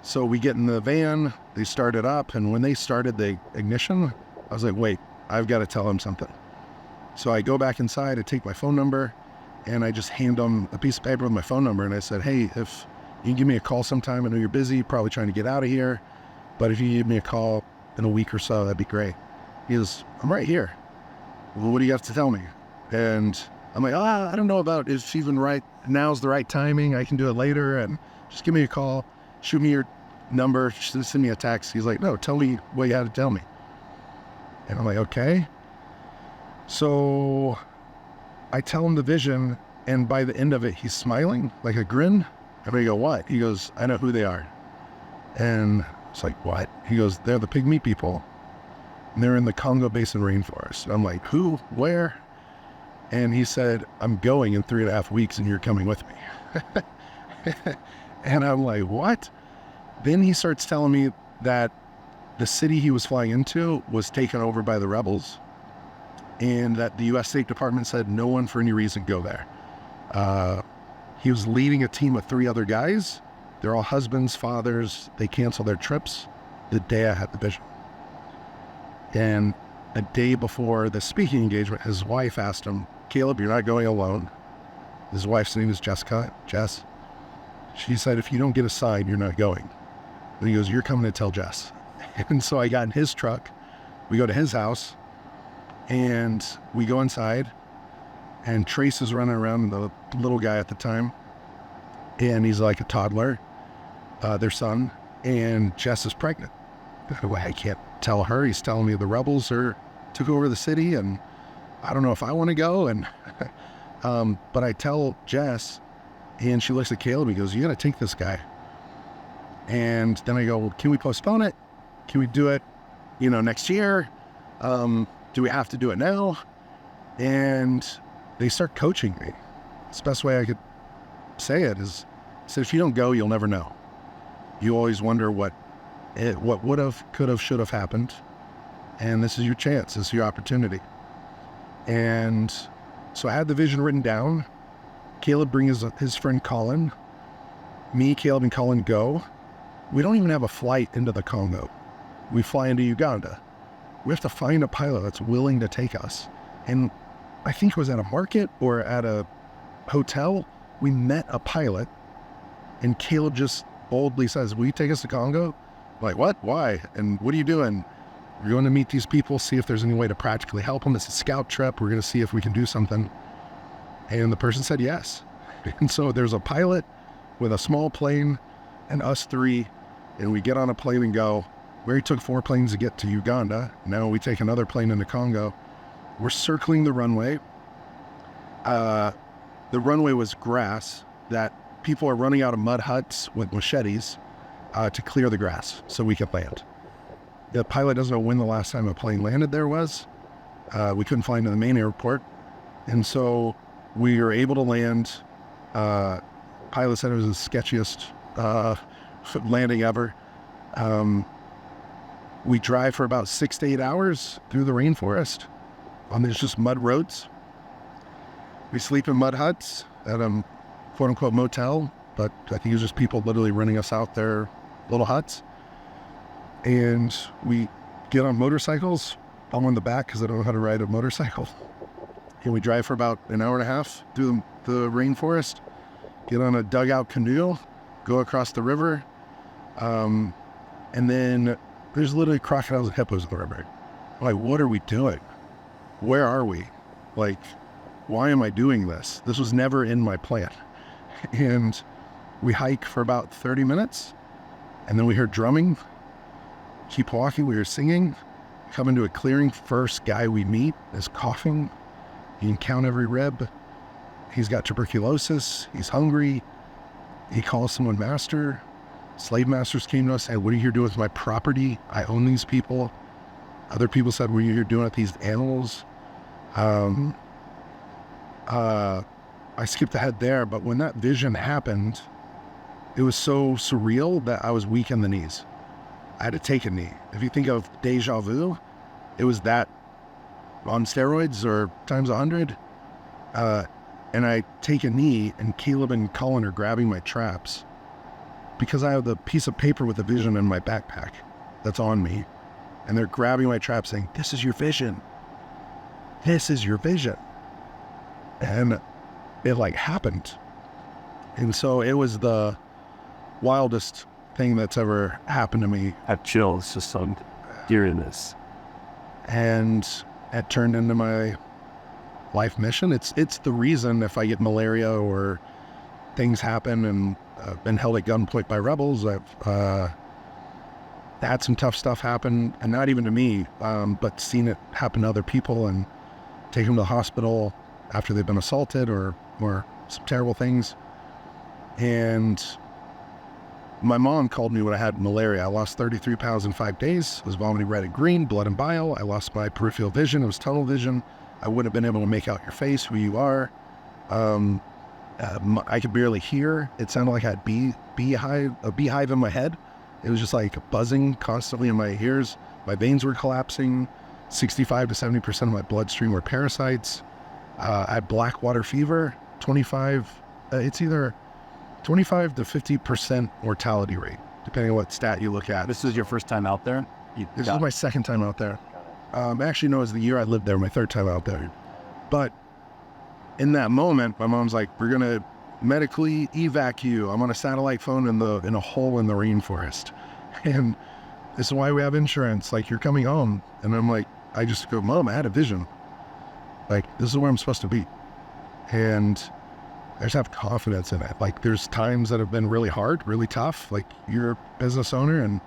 So we get in the van, they start it up, and when they started the ignition, I was like, wait, I've got to tell him something. So I go back inside, I take my phone number, and I just hand him a piece of paper with my phone number, and I said, hey, if you can give me a call sometime, I know you're busy, probably trying to get out of here, but if you give me a call in a week or so, that'd be great. He goes, I'm right here. Well, what do you have to tell me? And I'm like, I don't know about if even right now's the right timing. I can do it later, and just give me a call, shoot me your number, send me a text. He's like, no, tell me what you had to tell me. And I'm like, okay. So I tell him the vision, and by the end of it, he's smiling, like a grin. And I go, what? He goes, I know who they are. And it's like, what? He goes, they're the Pygmy people. And they're in the Congo Basin rainforest. And I'm like, who? Where? And he said, I'm going in 3.5 weeks, and you're coming with me. And I'm like, what? Then he starts telling me that the city he was flying into was taken over by the rebels, and that the U.S. State Department said no one for any reason go there. He was leading a team of 3 other guys. They're all husbands, fathers. They canceled their trips the day I had the vision. And a day before the speaking engagement, his wife asked him, Caleb, you're not going alone. His wife's name is Jess. She said, if you don't get a sign, you're not going. And he goes, you're coming to tell Jess. And so I got in his truck. We go to his house, and we go inside, and Trace is running around, the little guy at the time, and he's like a toddler, their son, and Jess is pregnant. I can't tell her. He's telling me the rebels took over the city, and I don't know if I want to go. And but I tell Jess, and she looks at Caleb. He goes, you got to take this guy. And then I go, well, can we postpone it? Can we do it, next year? Do we have to do it now? And they start coaching me. It's the best way I could say it is, I said, if you don't go, you'll never know. You always wonder what would have, could have, should have happened. And this is your chance. This is your opportunity. And so I had the vision written down. Caleb brings his friend Colin. Me, Caleb, and Colin go. We don't even have a flight into the Congo. We fly into Uganda. We have to find a pilot that's willing to take us. And I think it was at a market or at a hotel. We met a pilot, and Caleb just boldly says, will you take us to Congo? I'm like, what? Why? And what are you doing? We're going to meet these people, see if there's any way to practically help them. It's a scout trip. We're going to see if we can do something. And the person said yes. And so there's a pilot with a small plane and us 3, and we get on a plane and go. We already took 4 planes to get to Uganda. Now we take another plane into Congo. We're circling the runway. The runway was grass that people are running out of mud huts with machetes to clear the grass so we could land. The pilot doesn't know when the last time a plane landed there was. We couldn't fly into the main airport. And so we were able to land. Pilot said it was the sketchiest landing ever. We drive for about 6 to 8 hours through the rainforest. There's just mud roads. We sleep in mud huts at a quote-unquote motel, but I think it was just people literally renting us out their little huts. And we get on motorcycles. I'm on the back because I don't know how to ride a motorcycle. And we drive for about an hour and a half through the rainforest, get on a dugout canoe, go across the river, and then there's literally crocodiles and hippos in the river. I'm like, what are we doing? Where are we? Like, why am I doing this? This was never in my plan. And we hike for about 30 minutes, and then we hear drumming. Keep walking, we hear singing. Come into a clearing. First guy we meet is coughing. He can count every rib. He's got tuberculosis. He's hungry. He calls someone master. Slave masters came to us and said, what are you here doing with my property? I own these people. Other people said, what are you here doing with these animals? I skipped ahead there, but when that vision happened, it was so surreal that I was weak in the knees. I had to take a knee. If you think of deja vu, it was that on steroids or times 100. And I take a knee, and Caleb and Colin are grabbing my traps because I have the piece of paper with the vision in my backpack that's on me. And they're grabbing my traps saying, "This is your vision. This is your vision." And it like happened. And so it was the wildest thing that's ever happened to me. I have chills just on hearing this. And it turned into my life mission. It's the reason if I get malaria or things happen and been held at gunpoint by rebels, I've had some tough stuff happen, and not even to me, but seen it happen to other people and take them to the hospital after they've been assaulted or some terrible things. And my mom called me when I had malaria. I lost 33 pounds in 5 days. I was vomiting red and green, blood and bile. I lost my peripheral vision. It was tunnel vision. I wouldn't have been able to make out your face, who you are. I could barely hear. It sounded like I had a beehive in my head. It was just like buzzing constantly in my ears. My veins were collapsing. 65 to 70% of my bloodstream were parasites. I had black water fever. It's either 25 to 50% mortality rate, depending on what stat you look at. This is your first time out there? This is my second time out there. Actually, no, it was the year I lived there, my third time out there. But in that moment, my mom's like, "We're going to medically evac you." I'm on a satellite phone in a hole in the rainforest. And this is why we have insurance. Like, "You're coming home." And I'm like, I just go, "Mom, I had a vision. Like, this is where I'm supposed to be." And I just have confidence in it. Like, there's times that have been really hard, really tough. Like, you're a business owner, and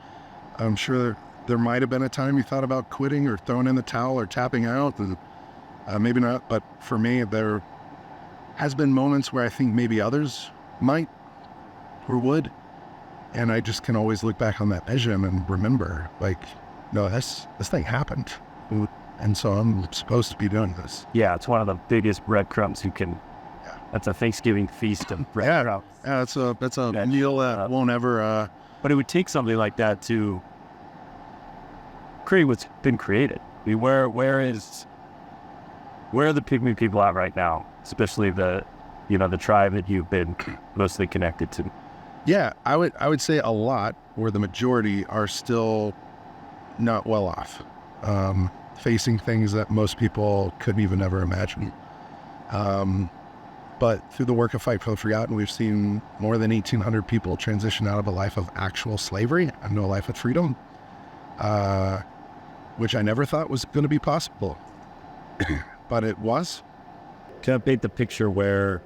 I'm sure there might have been a time you thought about quitting or throwing in the towel or tapping out, and maybe not. But for me, there has been moments where I think maybe others might or would. And I just can always look back on that vision and remember, like, no, this thing happened. And so I'm supposed to be doing this. Yeah, it's one of the biggest breadcrumbs you can. That's a Thanksgiving feast of breadcrumbs. Yeah, that's a meal that won't ever. But it would take something like that to create what's been created. I mean, where are the Pygmy people at right now? Especially the tribe that you've been mostly connected to. Yeah, I would say a lot, where the majority are still not well off, facing things that most people couldn't even ever imagine. But through the work of Fight for the Forgotten, we've seen more than 1,800 people transition out of a life of actual slavery into a life of freedom, which I never thought was going to be possible, but it was. Kind of paint the picture where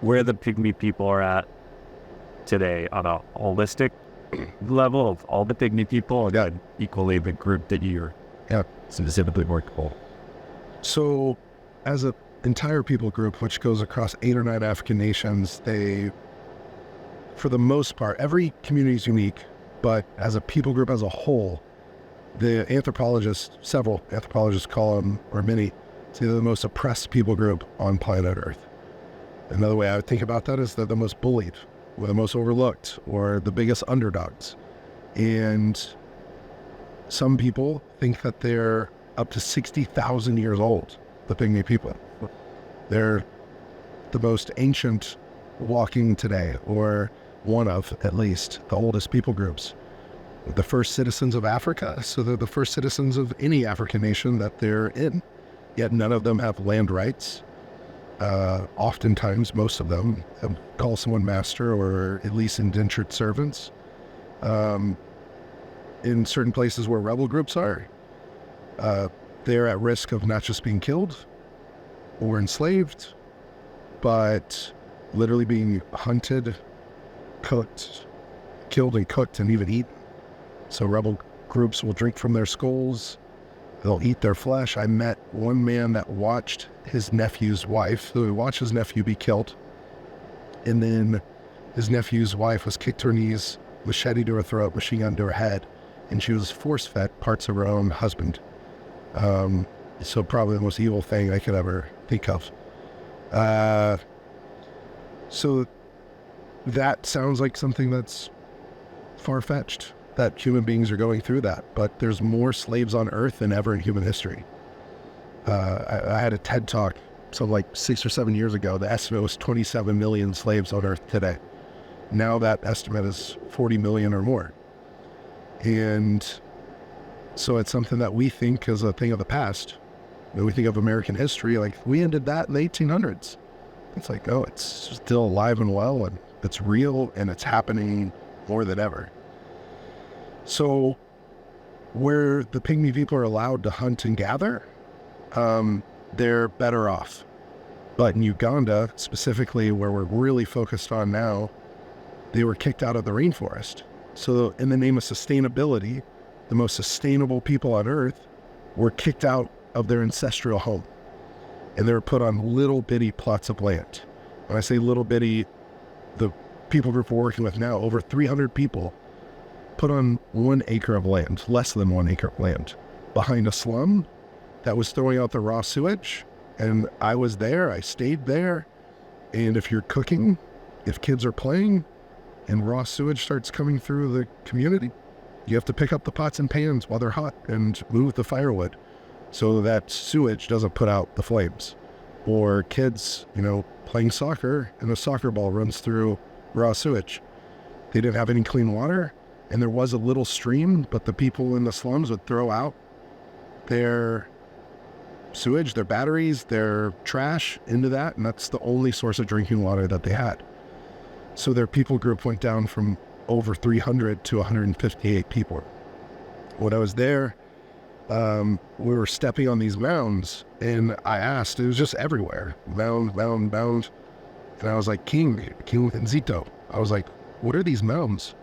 the Pygmy people are at today on a holistic level of all the Pygmy people, and equally the group that you're specifically working for. So, as an entire people group, which goes across 8 or 9 African nations, they, for the most part, every community is unique, but as a people group as a whole, the anthropologists, several anthropologists call them, or many, say they're the most oppressed people group on planet Earth. Another way I would think about that is they're the most bullied, or the most overlooked, or the biggest underdogs. And some people think that they're up to 60,000 years old, the Pygmy people. They're the most ancient walking today, or one of, at least, the oldest people groups. The first citizens of Africa, so they're the first citizens of any African nation that they're in. Yet none of them have land rights. Oftentimes, most of them call someone master, or at least indentured servants. In certain places where rebel groups are, they're at risk of not just being killed or enslaved, but literally being hunted, killed and cooked and even eaten. So rebel groups will drink from their skulls. They'll eat their flesh. I met one man that watched his nephew's wife, who watched his nephew be killed. And then his nephew's wife was kicked to her knees, machete to her throat, machine gun to her head, and she was force-fed parts of her own husband. So probably the most evil thing I could ever think of. So that sounds like something that's far-fetched, that human beings are going through that. But there's more slaves on Earth than ever in human history. I had a TED Talk, so like 6 or 7 years ago. The estimate was 27 million slaves on Earth today. Now that estimate is 40 million or more. And so it's something that we think is a thing of the past. When we think of American history, like we ended that in the 1800s. It's like, oh, it's still alive and well, and it's real, and it's happening more than ever. So where the Pygmy people are allowed to hunt and gather, they're better off. But in Uganda, specifically where we're really focused on now, they were kicked out of the rainforest. So in the name of sustainability, the most sustainable people on Earth were kicked out of their ancestral home. And they were put on little bitty plots of land. When I say little bitty, the people group we're working with now, over 300 people, put on 1 acre of land, less than 1 acre of land, behind a slum that was throwing out the raw sewage. And I was there, I stayed there. And if you're cooking, if kids are playing, and raw sewage starts coming through the community, you have to pick up the pots and pans while they're hot and move the firewood so that sewage doesn't put out the flames. Or kids, playing soccer and a soccer ball runs through raw sewage. They didn't have any clean water, and there was a little stream, but the people in the slums would throw out their sewage, their batteries, their trash into that, and that's the only source of drinking water that they had. So their people group went down from over 300 to 158 people. When I was there, we were stepping on these mounds, and I asked, it was just everywhere, mound. And I was like, King Nzito. I was like, what are these mounds?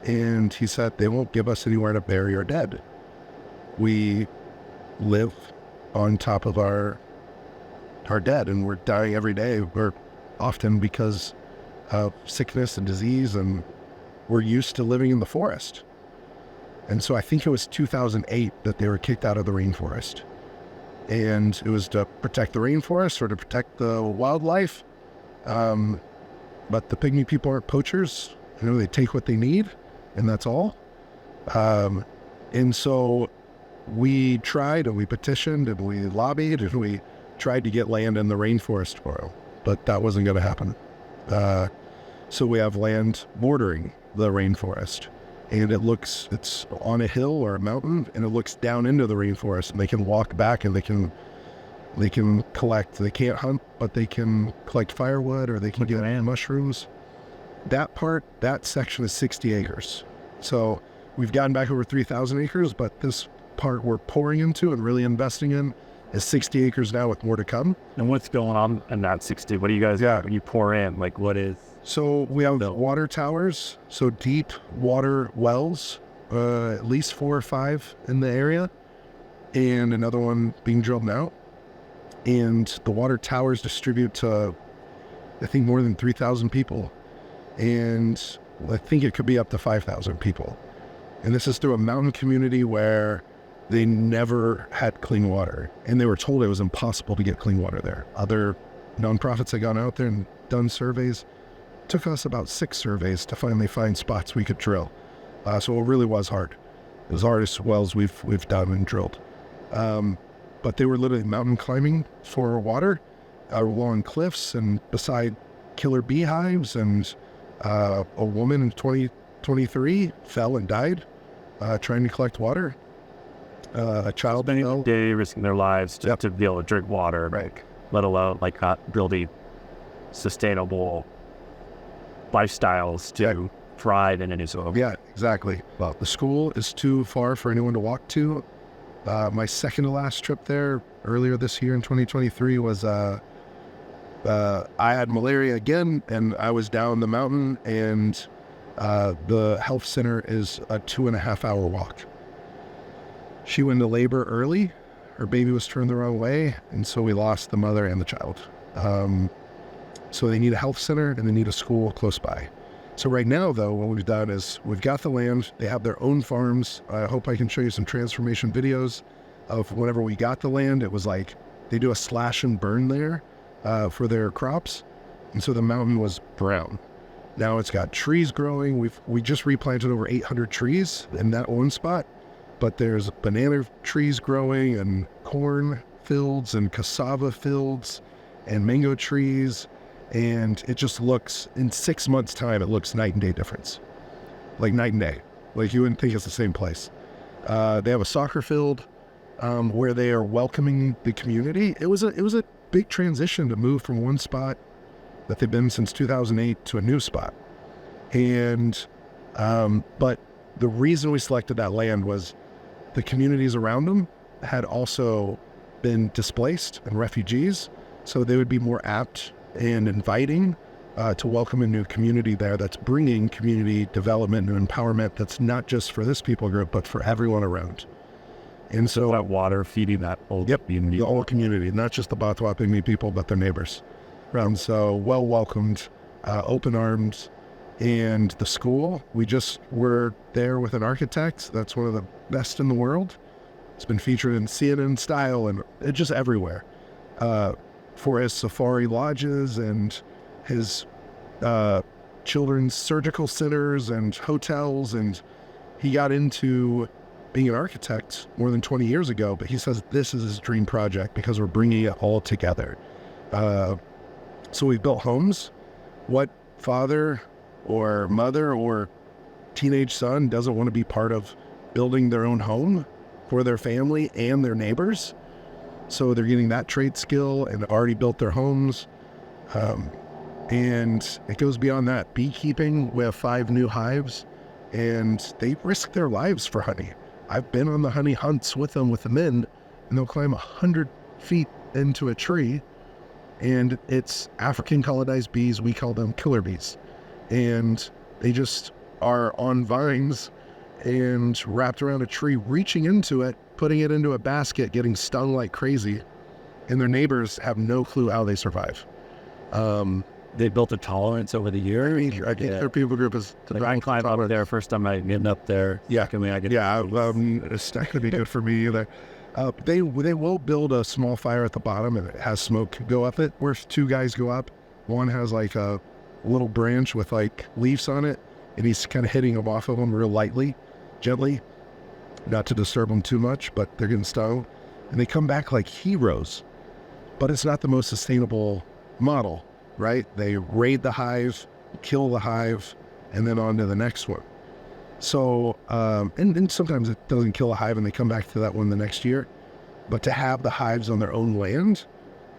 And he said, they won't give us anywhere to bury our dead. We live on top of our dead, and we're dying every day. We're often because of sickness and disease, and we're used to living in the forest. And so I think it was 2008 that they were kicked out of the rainforest. And it was to protect the rainforest or to protect the wildlife. But the Pygmy people aren't poachers. They take what they need, and that's all. And so we tried, and we petitioned, and we lobbied, and we tried to get land in the rainforest for them, but that wasn't going to happen. So we have land bordering the rainforest, and it's on a hill or a mountain, and it looks down into the rainforest, and they can walk back, and they can collect. They can't hunt, but they can collect firewood, or they can get mushrooms. That section is 60 acres. So we've gotten back over 3,000 acres, but this part we're pouring into and really investing in is 60 acres now, with more to come. And what's going on in that 60? What do you guys, when you pour in, like what is? So we have water towers, so deep water wells, at least 4 or 5 in the area, and another one being drilled now. And the water towers distribute to, I think, more than 3,000 people. And I think it could be up to 5,000 people. And this is through a mountain community where they never had clean water. And they were told it was impossible to get clean water there. Other nonprofits had gone out there and done surveys. It took us about 6 surveys to finally find spots we could drill. So it really was hard. It was the hardest wells we've done and drilled. But they were literally mountain climbing for water along cliffs and beside killer beehives. And a woman in 2023 fell and died trying to collect water. A child fell. Day risking their lives to be able to drink water, right? Let alone like not really sustainable lifestyles to thrive in any sort of. Yeah, exactly. Well, the school is too far for anyone to walk to. My second to last trip there earlier this year in 2023 was I had malaria again, and I was down the mountain, and the health center is a 2.5 hour walk. She went into labor early. Her baby was turned the wrong way, and so we lost the mother and the child. So they need a health center, and they need a school close by. So right now, though, what we've done is we've got the land. They have their own farms. I hope I can show you some transformation videos of whenever we got the land. It was like they do a slash and burn there for their crops. And so the mountain was brown. Now it's got trees growing. We just replanted over 800 trees in that one spot, but there's banana trees growing and corn fields and cassava fields and mango trees. And it just looks, in 6 months' time, it looks night and day difference. Like night and day. Like you wouldn't think it's the same place. They have a soccer field where they are welcoming the community. It was a big transition to move from one spot that they've been since 2008 to a new spot. And, but the reason we selected that land was the communities around them had also been displaced and refugees. So they would be more apt and inviting to welcome a new community there that's bringing community development and empowerment that's not just for this people group, but for everyone around. And so that water feeding that whole community. The whole community, not just the Mbuti Pygmy people, but their neighbors. And so well welcomed, open arms. And the school, we just were there with an architect that's one of the best in the world. It's been featured in CNN Style and it's just everywhere. For his safari lodges and his children's surgical centers and hotels. And he got into being an architect more than 20 years ago, but he says this is his dream project because we're bringing it all together. So we built homes. What father or mother or teenage son doesn't want to be part of building their own home for their family and their neighbors? So they're getting that trade skill and already built their homes. And it goes beyond that. Beekeeping, we have 5 new hives and they risk their lives for honey. I've been on the honey hunts with them, with the men, and they'll climb 100 feet into a tree. And it's African colonized bees. We call them killer bees. And they just are on vines and wrapped around a tree, reaching into it, putting it into a basket, getting stung like crazy. And their neighbors have no clue how they survive. They built a tolerance over the years. I think their people group is... Like I climbed up there first time I get up there. Yeah. It's It's not going to be good for me either. They will build a small fire at the bottom and it has smoke go up it, where 2 guys go up. One has like a little branch with like leaves on it, and he's kind of hitting them off of them real lightly, gently, not to disturb them too much, but they're getting stung. And they come back like heroes. But it's not the most sustainable model, right? They raid the hive, kill the hive, and then on to the next one. So, and sometimes it doesn't kill a hive and they come back to that one the next year. But to have the hives on their own land,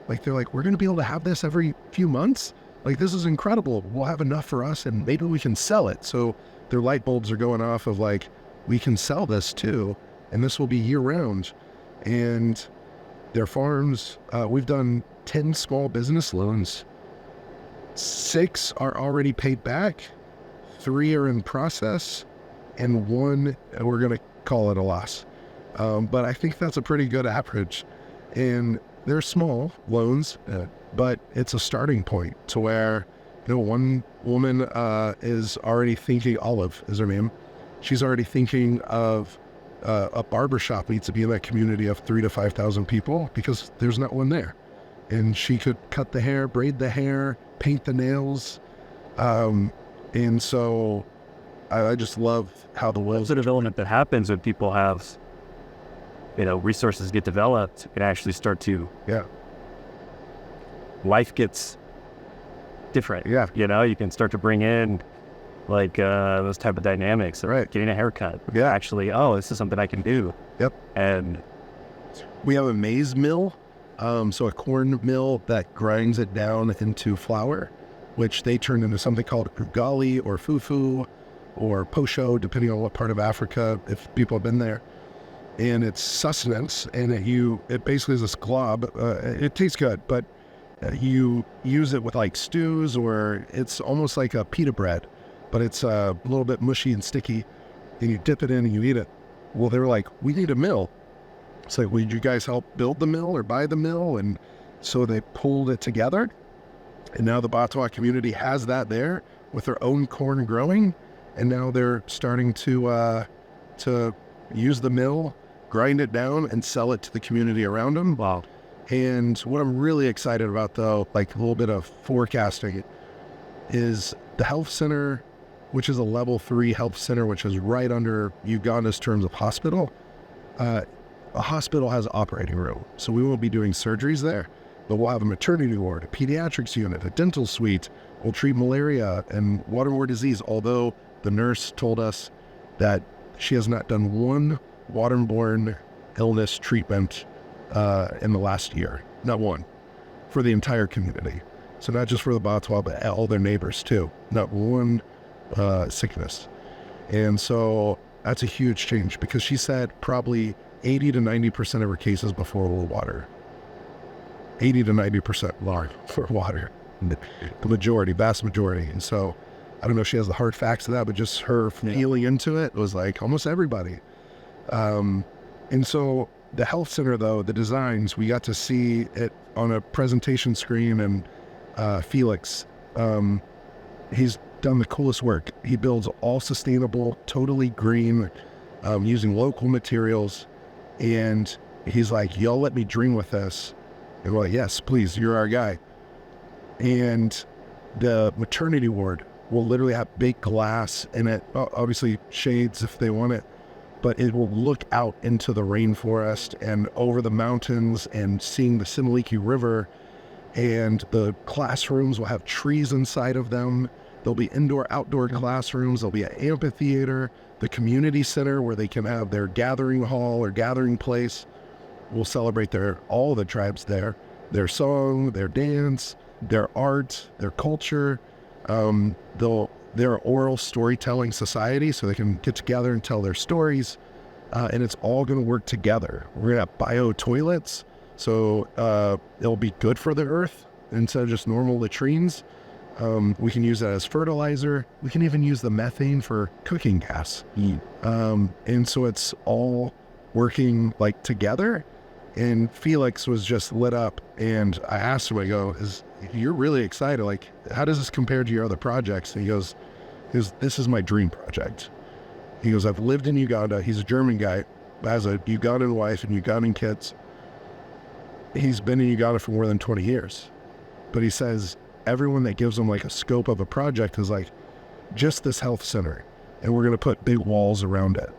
like they're like, we're going to be able to have this every few months? Like, this is incredible. We'll have enough for us and maybe we can sell it. So their light bulbs are going off of like, we can sell this too, and this will be year round. And their farms, we've done 10 small business loans. 6 are already paid back. 3 are in process. And 1, we're going to call it a loss. But I think that's a pretty good average. And they're small loans, but it's a starting point to where, one woman is already thinking, Olive is her name. She's already thinking of a barbershop needs to be in that community of 3,000 to 5,000 people because there's not one there. And she could cut the hair, braid the hair, paint the nails. And so I just love how the There's a development that happens when people have, resources get developed and actually start to, life gets different. Yeah. You can start to bring in like those type of dynamics. Right. Getting a haircut. Yeah. Actually, this is something I can do. Yep. And we have a maize mill, so a corn mill that grinds it down into flour, which they turn into something called ugali or fufu or posho, depending on what part of Africa, if people have been there. And it's sustenance, and it basically is this glob. It tastes good, but you use it with like stews, or it's almost like a pita bread, but it's a little bit mushy and sticky, and you dip it in and you eat it. Well, they were like, we need a mill. It's like, would you guys help build the mill or buy the mill? And so they pulled it together, and now the Mbuti community has that there with their own corn growing, and now they're starting to use the mill, grind it down, and sell it to the community around them. wow. And what I'm really excited about, though, like a little bit of forecasting, is the health center, which is a level 3 health center, which is right under Uganda's terms of hospital. A hospital has an operating room, so we won't be doing surgeries there, but we'll have a maternity ward, a pediatrics unit, a dental suite. We'll treat malaria and waterborne disease, although the nurse told us that she has not done one waterborne illness treatment in the last year. Not one. For the entire community. So not just for the Botswana, but all their neighbors too. Not one sickness. And so that's a huge change, because she said probably 80 to 90% of her cases before were water. 80 to 90% for water. The majority, vast majority. And so I don't know if she has the hard facts of that, but just her feeling into it was like almost everybody. And so the health center, though, the designs, we got to see it on a presentation screen, and Felix, he's done the coolest work. He builds all sustainable, totally green, using local materials. And he's like, y'all let me dream with this. And we're like, yes, please, you're our guy. And the maternity ward will literally have big glass in it, obviously shades if they want it, but it will look out into the rainforest and over the mountains and seeing the Similiki River. And the classrooms will have trees inside of them. There'll be indoor-outdoor classrooms. There'll be an amphitheater, the community center where they can have their gathering hall or gathering place. We'll celebrate all the tribes there, their song, their dance, their art, their culture. They're an oral storytelling society, so they can get together and tell their stories, and it's all going to work together. We're going to have bio toilets, so it'll be good for the earth instead of just normal latrines. We can use that as fertilizer. We can even use the methane for cooking gas. And so it's all working like together. And Felix was just lit up, and I asked him, I go, you're really excited. Like, how does this compare to your other projects? And he goes, this is my dream project. He goes, I've lived in Uganda. He's a German guy, has a Ugandan wife and Ugandan kids. He's been in Uganda for more than 20 years. But he says everyone that gives him like a scope of a project is like, just this health center, and we're going to put big walls around it.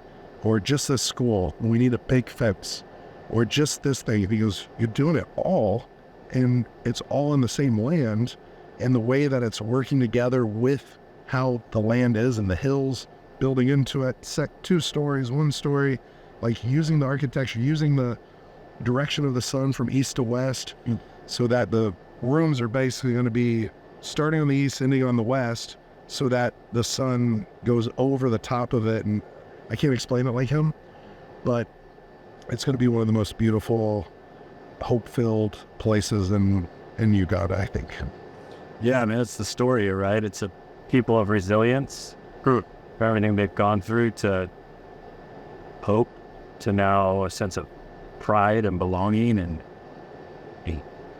Or just this school, and we need a big fence. Or just this thing. He goes, you're doing it all, and it's all in the same land, and the way that it's working together with how the land is and the hills, building into it, 2 stories, 1 story, like using the architecture, using the direction of the sun from east to west, so that the rooms are basically going to be starting on the east, ending on the west, so that the sun goes over the top of it. And I can't explain it like him, but it's going to be one of the most beautiful, hope-filled places in Uganda, I think. Yeah, I mean, it's the story, right? It's a people of resilience, for everything they've gone through, to hope, to now a sense of pride and belonging and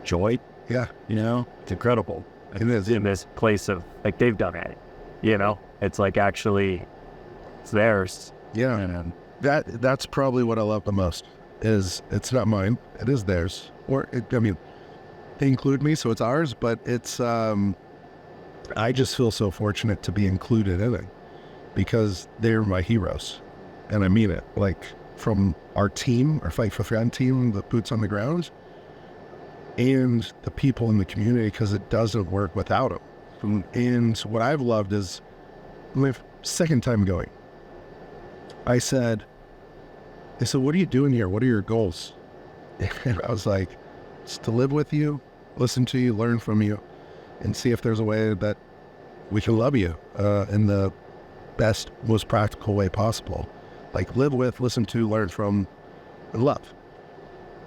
joy. Yeah. You know, it's incredible. It is. In this place of, like, they've done it, you know? It's like, actually, it's theirs. Yeah. And That's probably what I love the most, is it's not mine, it is theirs. They include me, so it's ours, but it's, I just feel so fortunate to be included in it, because they're my heroes. And I mean it, like, from our team, our Fight for Friend team, the boots on the ground, and the people in the community, because it doesn't work without them. And what I've loved is, my second time going, they said, what are you doing here? What are your goals? And I was like, it's to live with you, listen to you, learn from you, and see if there's a way that we can love you in the best, most practical way possible. Like, live with, listen to, learn from, and love.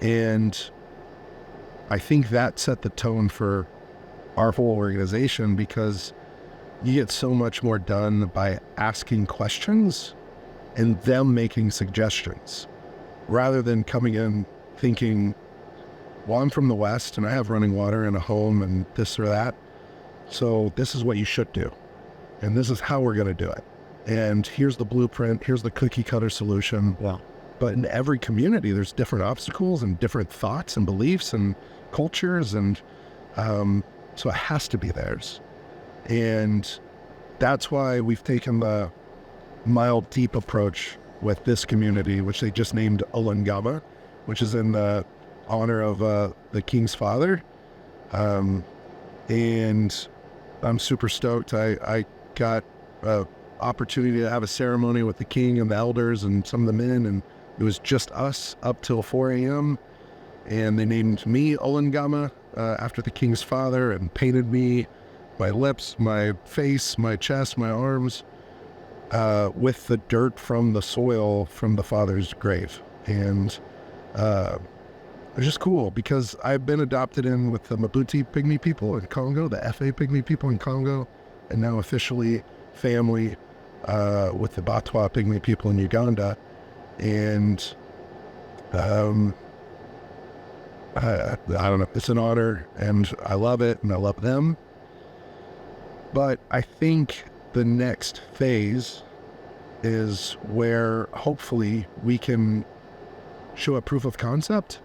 And I think that set the tone for our whole organization, because you get so much more done by asking questions and them making suggestions, rather than coming in thinking, well, I'm from the West and I have running water and a home and this or that, so this is what you should do, and this is how we're going to do it, and here's the blueprint, here's the cookie cutter solution. yeah. But in every community, there's different obstacles and different thoughts and beliefs and cultures, and so it has to be theirs. And that's why we've taken the mild, deep approach with this community, which they just named Olungama, which is in the honor of the king's father. And I'm super stoked. I got an opportunity to have a ceremony with the king and the elders and some of the men, and it was just us up till 4 a.m. And they named me Olungama after the king's father, and painted me, my lips, my face, my chest, my arms, with the dirt from the soil from the father's grave. And it's just cool because I've been adopted in with the Mbuti Pygmy people in Congo, the FA Pygmy people in Congo, and now officially family with the Batwa Pygmy people in Uganda. And I don't know, it's an honor, and I love it, and I love them. But I think the next phase is where hopefully we can show a proof of concept.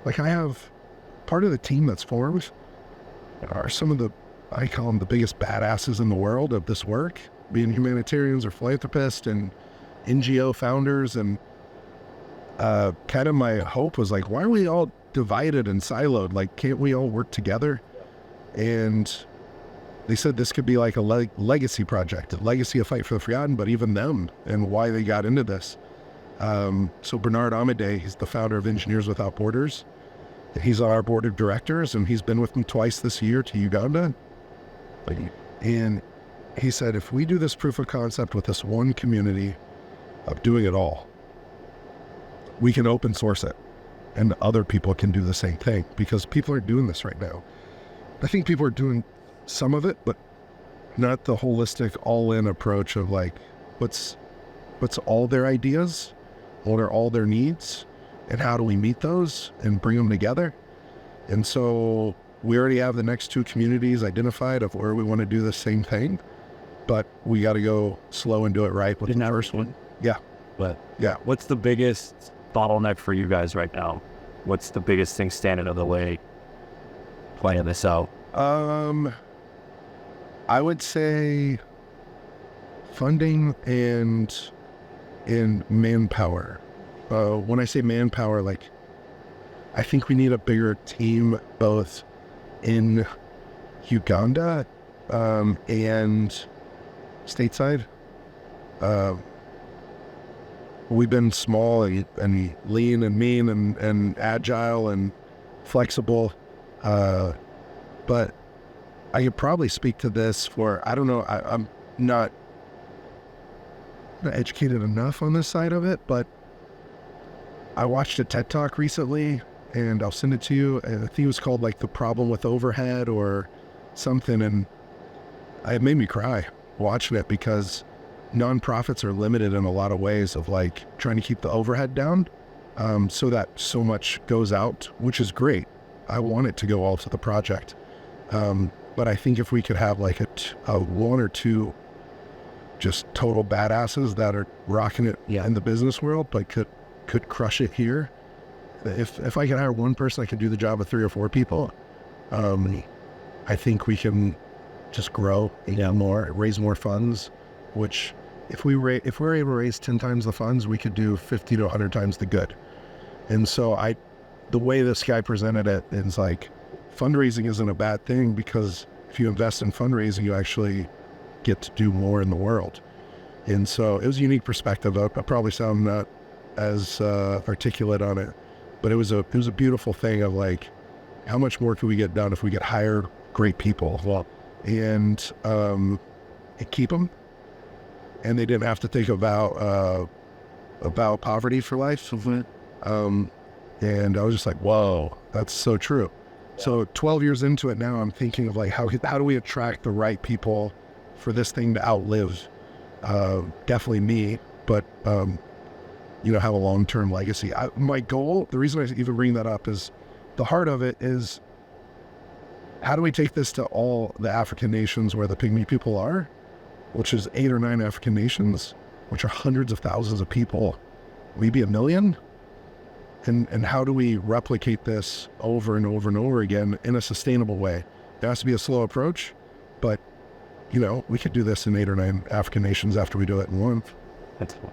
Like, I have part of the team that's formed are some of the, I call them the biggest badasses in the world of this work, being humanitarians or philanthropists and NGO founders. And kind of my hope was like, why are we all divided and siloed? Like, can't we all work together? And they said this could be like a legacy project, a legacy of Fight for the Forgotten, but even them and why they got into this. So Bernard Amade, he's the founder of Engineers Without Borders. He's on our board of directors, and he's been with me twice this year to Uganda. And he said, if we do this proof of concept with this one community of doing it all, we can open source it, and other people can do the same thing, because people are doing this right now. I think people are doing some of it, but not the holistic all-in approach of like, what's all their ideas, what are all their needs, and how do we meet those and bring them together? And so we already have the next 2 communities identified of where we want to do the same thing, but we got to go slow and do it right with the first one. Yeah. But yeah. What's the biggest bottleneck for you guys right now? What's the biggest thing standing in the way playing this out? I would say funding and manpower. When I say manpower, like, I think we need a bigger team both in Uganda and stateside. We've been small and lean and mean and agile and flexible, but I could probably speak to this for, I don't know, I'm not educated enough on this side of it, but I watched a TED Talk recently, and I'll send it to you. I think it was called like The Problem with Overhead or something, and it made me cry watching it, because nonprofits are limited in a lot of ways of like trying to keep the overhead down, so that so much goes out, which is great. I want it to go all to the project. But I think if we could have like a 1 or 2 just total badasses that are rocking it in the business world, but could crush it here. If I could hire one person that could do the job of 3 or 4 people, I think we can just grow more, raise more funds, which if we're able to raise 10 times the funds, we could do 50 to 100 times the good. And so the way this guy presented it is like, fundraising isn't a bad thing, because if you invest in fundraising, you actually get to do more in the world. And so it was a unique perspective. I probably sound not as articulate on it, but it was a beautiful thing of like, how much more could we get done if we could hire great people and keep them, and they didn't have to think about poverty for life. And I was just like, whoa, that's so true. So 12 years into it now, I'm thinking of like, how do we attract the right people for this thing to outlive definitely me, but have a long-term legacy. My goal, the reason I even bring that up, is the heart of it is, how do we take this to all the African nations where the Pygmy people are, which is 8 or 9 African nations, which are hundreds of thousands of people, maybe 1 million? And how do we replicate this over and over and over again in a sustainable way? There has to be a slow approach, but we could do this in 8 or 9 African nations after we do it in one.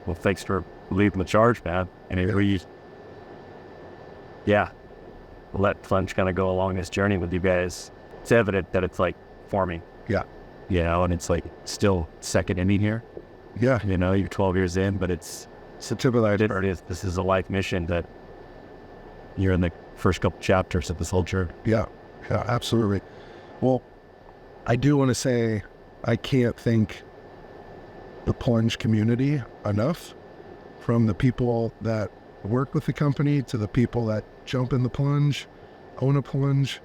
Well, thanks for leading the charge, man. And let Plunge kind of go along this journey with you guys. It's evident that it's like forming. Yeah. And it's like still second inning here. Yeah. You're 12 years in, but it's the tip of the iceberg. This is a life mission that you're in the first couple chapters of this whole journey. Yeah, absolutely. Well, I do want to say I can't thank the Plunge community enough, from the people that work with the company to the people that jump in the plunge, own a plunge,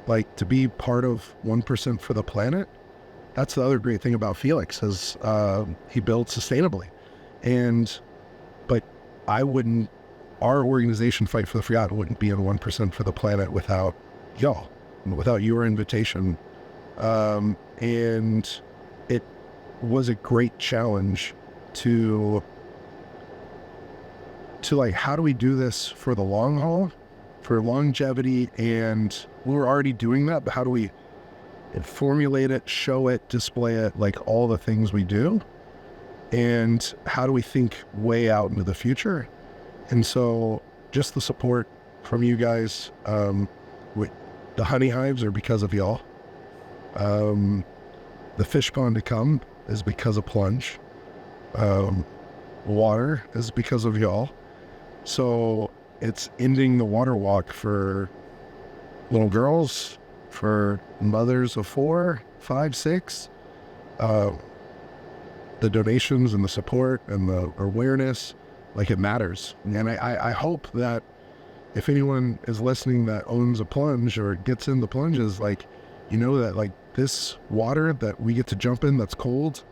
like to be part of 1% for the planet. That's the other great thing about Felix is he builds sustainably. But our organization, Fight for the Forgotten, wouldn't be in 1% for the planet without y'all, without your invitation. And it was a great challenge to like, how do we do this for the long haul, for longevity? And we were already doing that, but how do we formulate it, show it, display it, like all the things we do? And how do we think way out into the future? And so just the support from you guys, the honey hives are because of y'all. The fish pond to come is because of Plunge. Water is because of y'all. So it's ending the water walk for little girls, for mothers of 4, 5, 6. The donations and the support and the awareness, like, it matters. And I hope that if anyone is listening that owns a plunge or gets into plunges, like, that like this water that we get to jump in that's cold,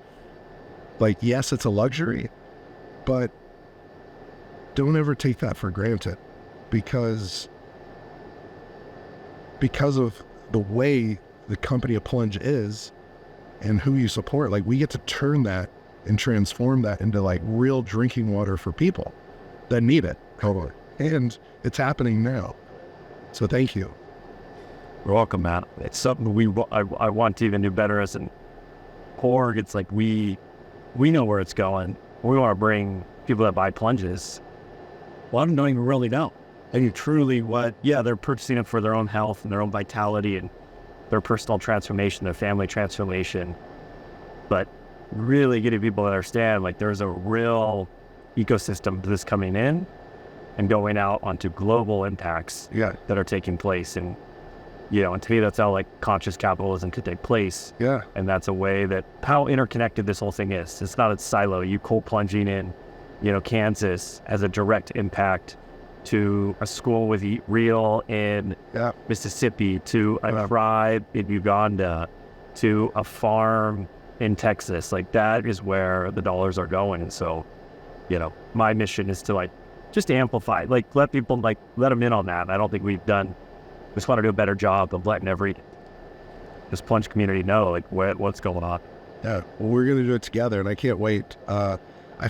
like, yes, it's a luxury, but don't ever take that for granted, because of the way the company of Plunge is and who you support. Like, we get to turn that and transform that into like real drinking water for people that need it. Totally. And it's happening now. So thank you. You're welcome, Matt. It's something I want to even do better as an org. It's like we know where it's going. We want to bring people that buy plunges. A lot of them don't even really know. And you truly they're purchasing it for their own health and their own vitality and their personal transformation, their family transformation. But really getting people to understand, like, there's a real ecosystem to this coming in and going out onto global impacts that are taking place. And, and to me, that's how, like, conscious capitalism could take place. Yeah. And that's a way that how interconnected this whole thing is. It's not a silo. You cold plunging in, Kansas has a direct impact to a school with Eat Real in Mississippi, to a tribe in Uganda, to a farm in Texas. Like, that is where the dollars are going. And so, my mission is to, like, just amplify, like, let people, like, let them in on that. I don't think we just want to do a better job of letting this plunge community know, like, what's going on. Yeah, well, we're going to do it together, and I can't wait. I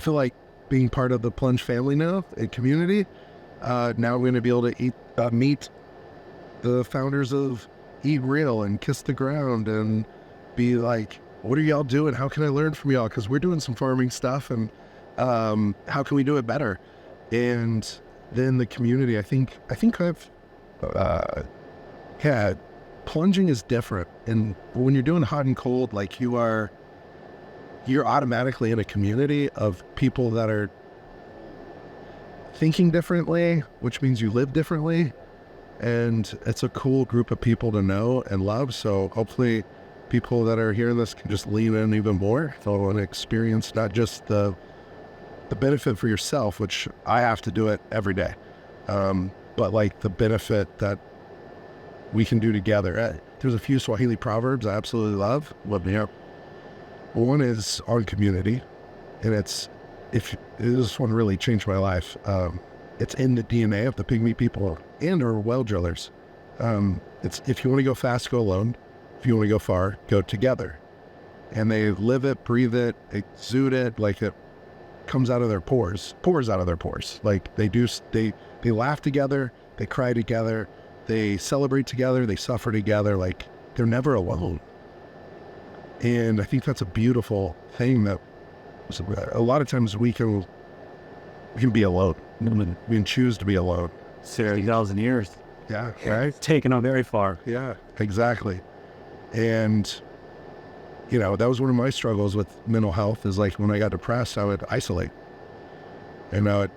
feel like being part of the Plunge family now, a community, now I'm going to be able to meet the founders of Eat Real and Kiss the Ground and be like, what are y'all doing? How can I learn from y'all? Because we're doing some farming stuff, and how can we do it better? And then the community, I think I've plunging is different. And when you're doing hot and cold, like, you're automatically in a community of people that are thinking differently, which means you live differently. And it's a cool group of people to know and love. So hopefully people that are hearing this can just lean in even more and experience not just the benefit for yourself, which I have to do it every day, but like the benefit that we can do together. There's a few Swahili proverbs I absolutely love. Love to hear. One is on community, and this one really changed my life. It's in the DNA of the Pygmy people and our well drillers. It's, if you want to go fast, go alone. If you want to go far, go together. And they live it, breathe it, exude it, like it comes out of their pours out of their pores. Like, they laugh together, they cry together, they celebrate together, they suffer together. Like, they're never alone. And I think that's a beautiful thing that a lot of times we can be alone. We can choose to be alone. 60,000 years. Yeah, right? Taken them very far. Yeah, exactly. And, you know, that was one of my struggles with mental health is like when I got depressed, I would isolate. And I would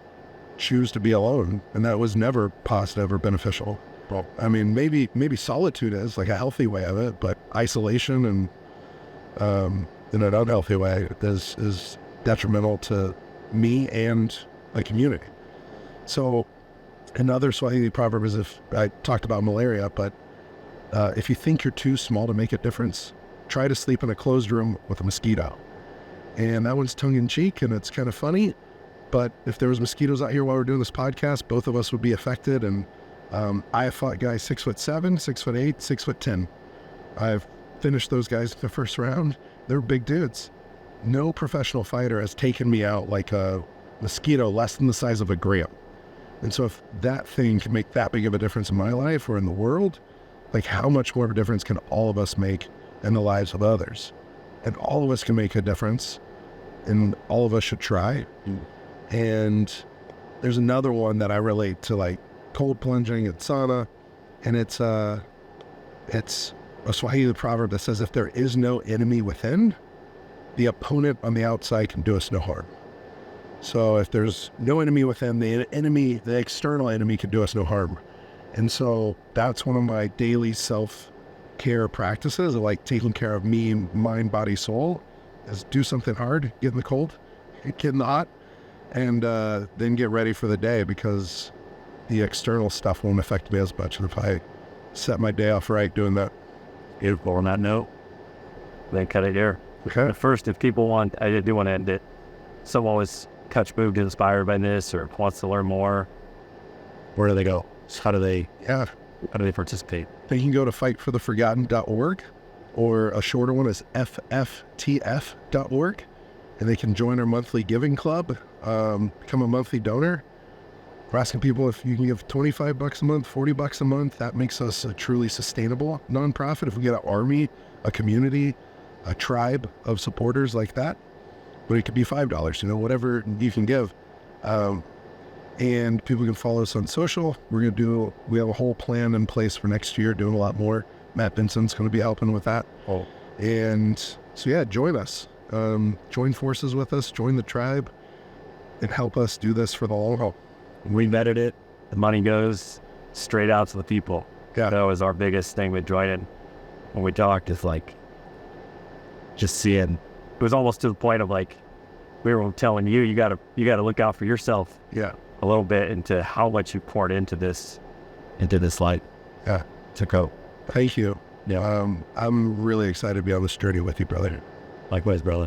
choose to be alone. And that was never positive or beneficial. Well, I mean, maybe solitude is like a healthy way of it, but isolation and in an unhealthy way is detrimental to me and a community. So another Swahili proverb is, if I talked about malaria, but if you think you're too small to make a difference, try to sleep in a closed room with a mosquito. And that one's tongue in cheek and it's kind of funny, but if there was mosquitoes out here while we're doing this podcast, both of us would be affected. And I have fought guys 6'7", 6'8", 6'10". I've finished those guys in the first round. They're big dudes. No professional fighter has taken me out like a mosquito less than the size of a gram. And so if that thing can make that big of a difference in my life or in the world, like how much more of a difference can all of us make in the lives of others? And all of us can make a difference, and all of us should try. And there's another one that I relate to, like cold plunging and sauna, and it's a Swahili proverb that says, if there is no enemy within, the opponent on the outside can do us no harm. So if there's no enemy within, the external enemy can do us no harm. And so that's one of my daily self-care practices of like taking care of me, mind, body, soul, is do something hard, get in the cold, get in the hot, and then get ready for the day, because the external stuff won't affect me as much if I set my day off right doing that. Beautiful. On that note, then cut it here. Okay. But first, if people want, I do want to end it. Someone was moved, inspired by this, or wants to learn more, where do they go? How do they participate? They can go to fightfortheforgotten.org, or a shorter one is fftf.org, and they can join our monthly giving club, become a monthly donor. We're asking people if you can give $25 a month, $40 a month. That makes us a truly sustainable nonprofit. If we get an army, a community, a tribe of supporters like that, but it could be $5, whatever you can give. And people can follow us on social. We have a whole plan in place for next year, doing a lot more. Matt Benson's going to be helping with that. Oh. And so, yeah, join us. Join forces with us, join the tribe, and help us do this for the long haul. We vetted it. The money goes straight out to the people. Yeah. That was our biggest thing with joining. When we talked, it's like just seeing. It was almost to the point of like we were telling you got to look out for yourself. Yeah. A little bit into how much you poured into this light. Yeah. To go. Thank you. Yeah. I'm really excited to be on this journey with you, brother. Likewise, brother.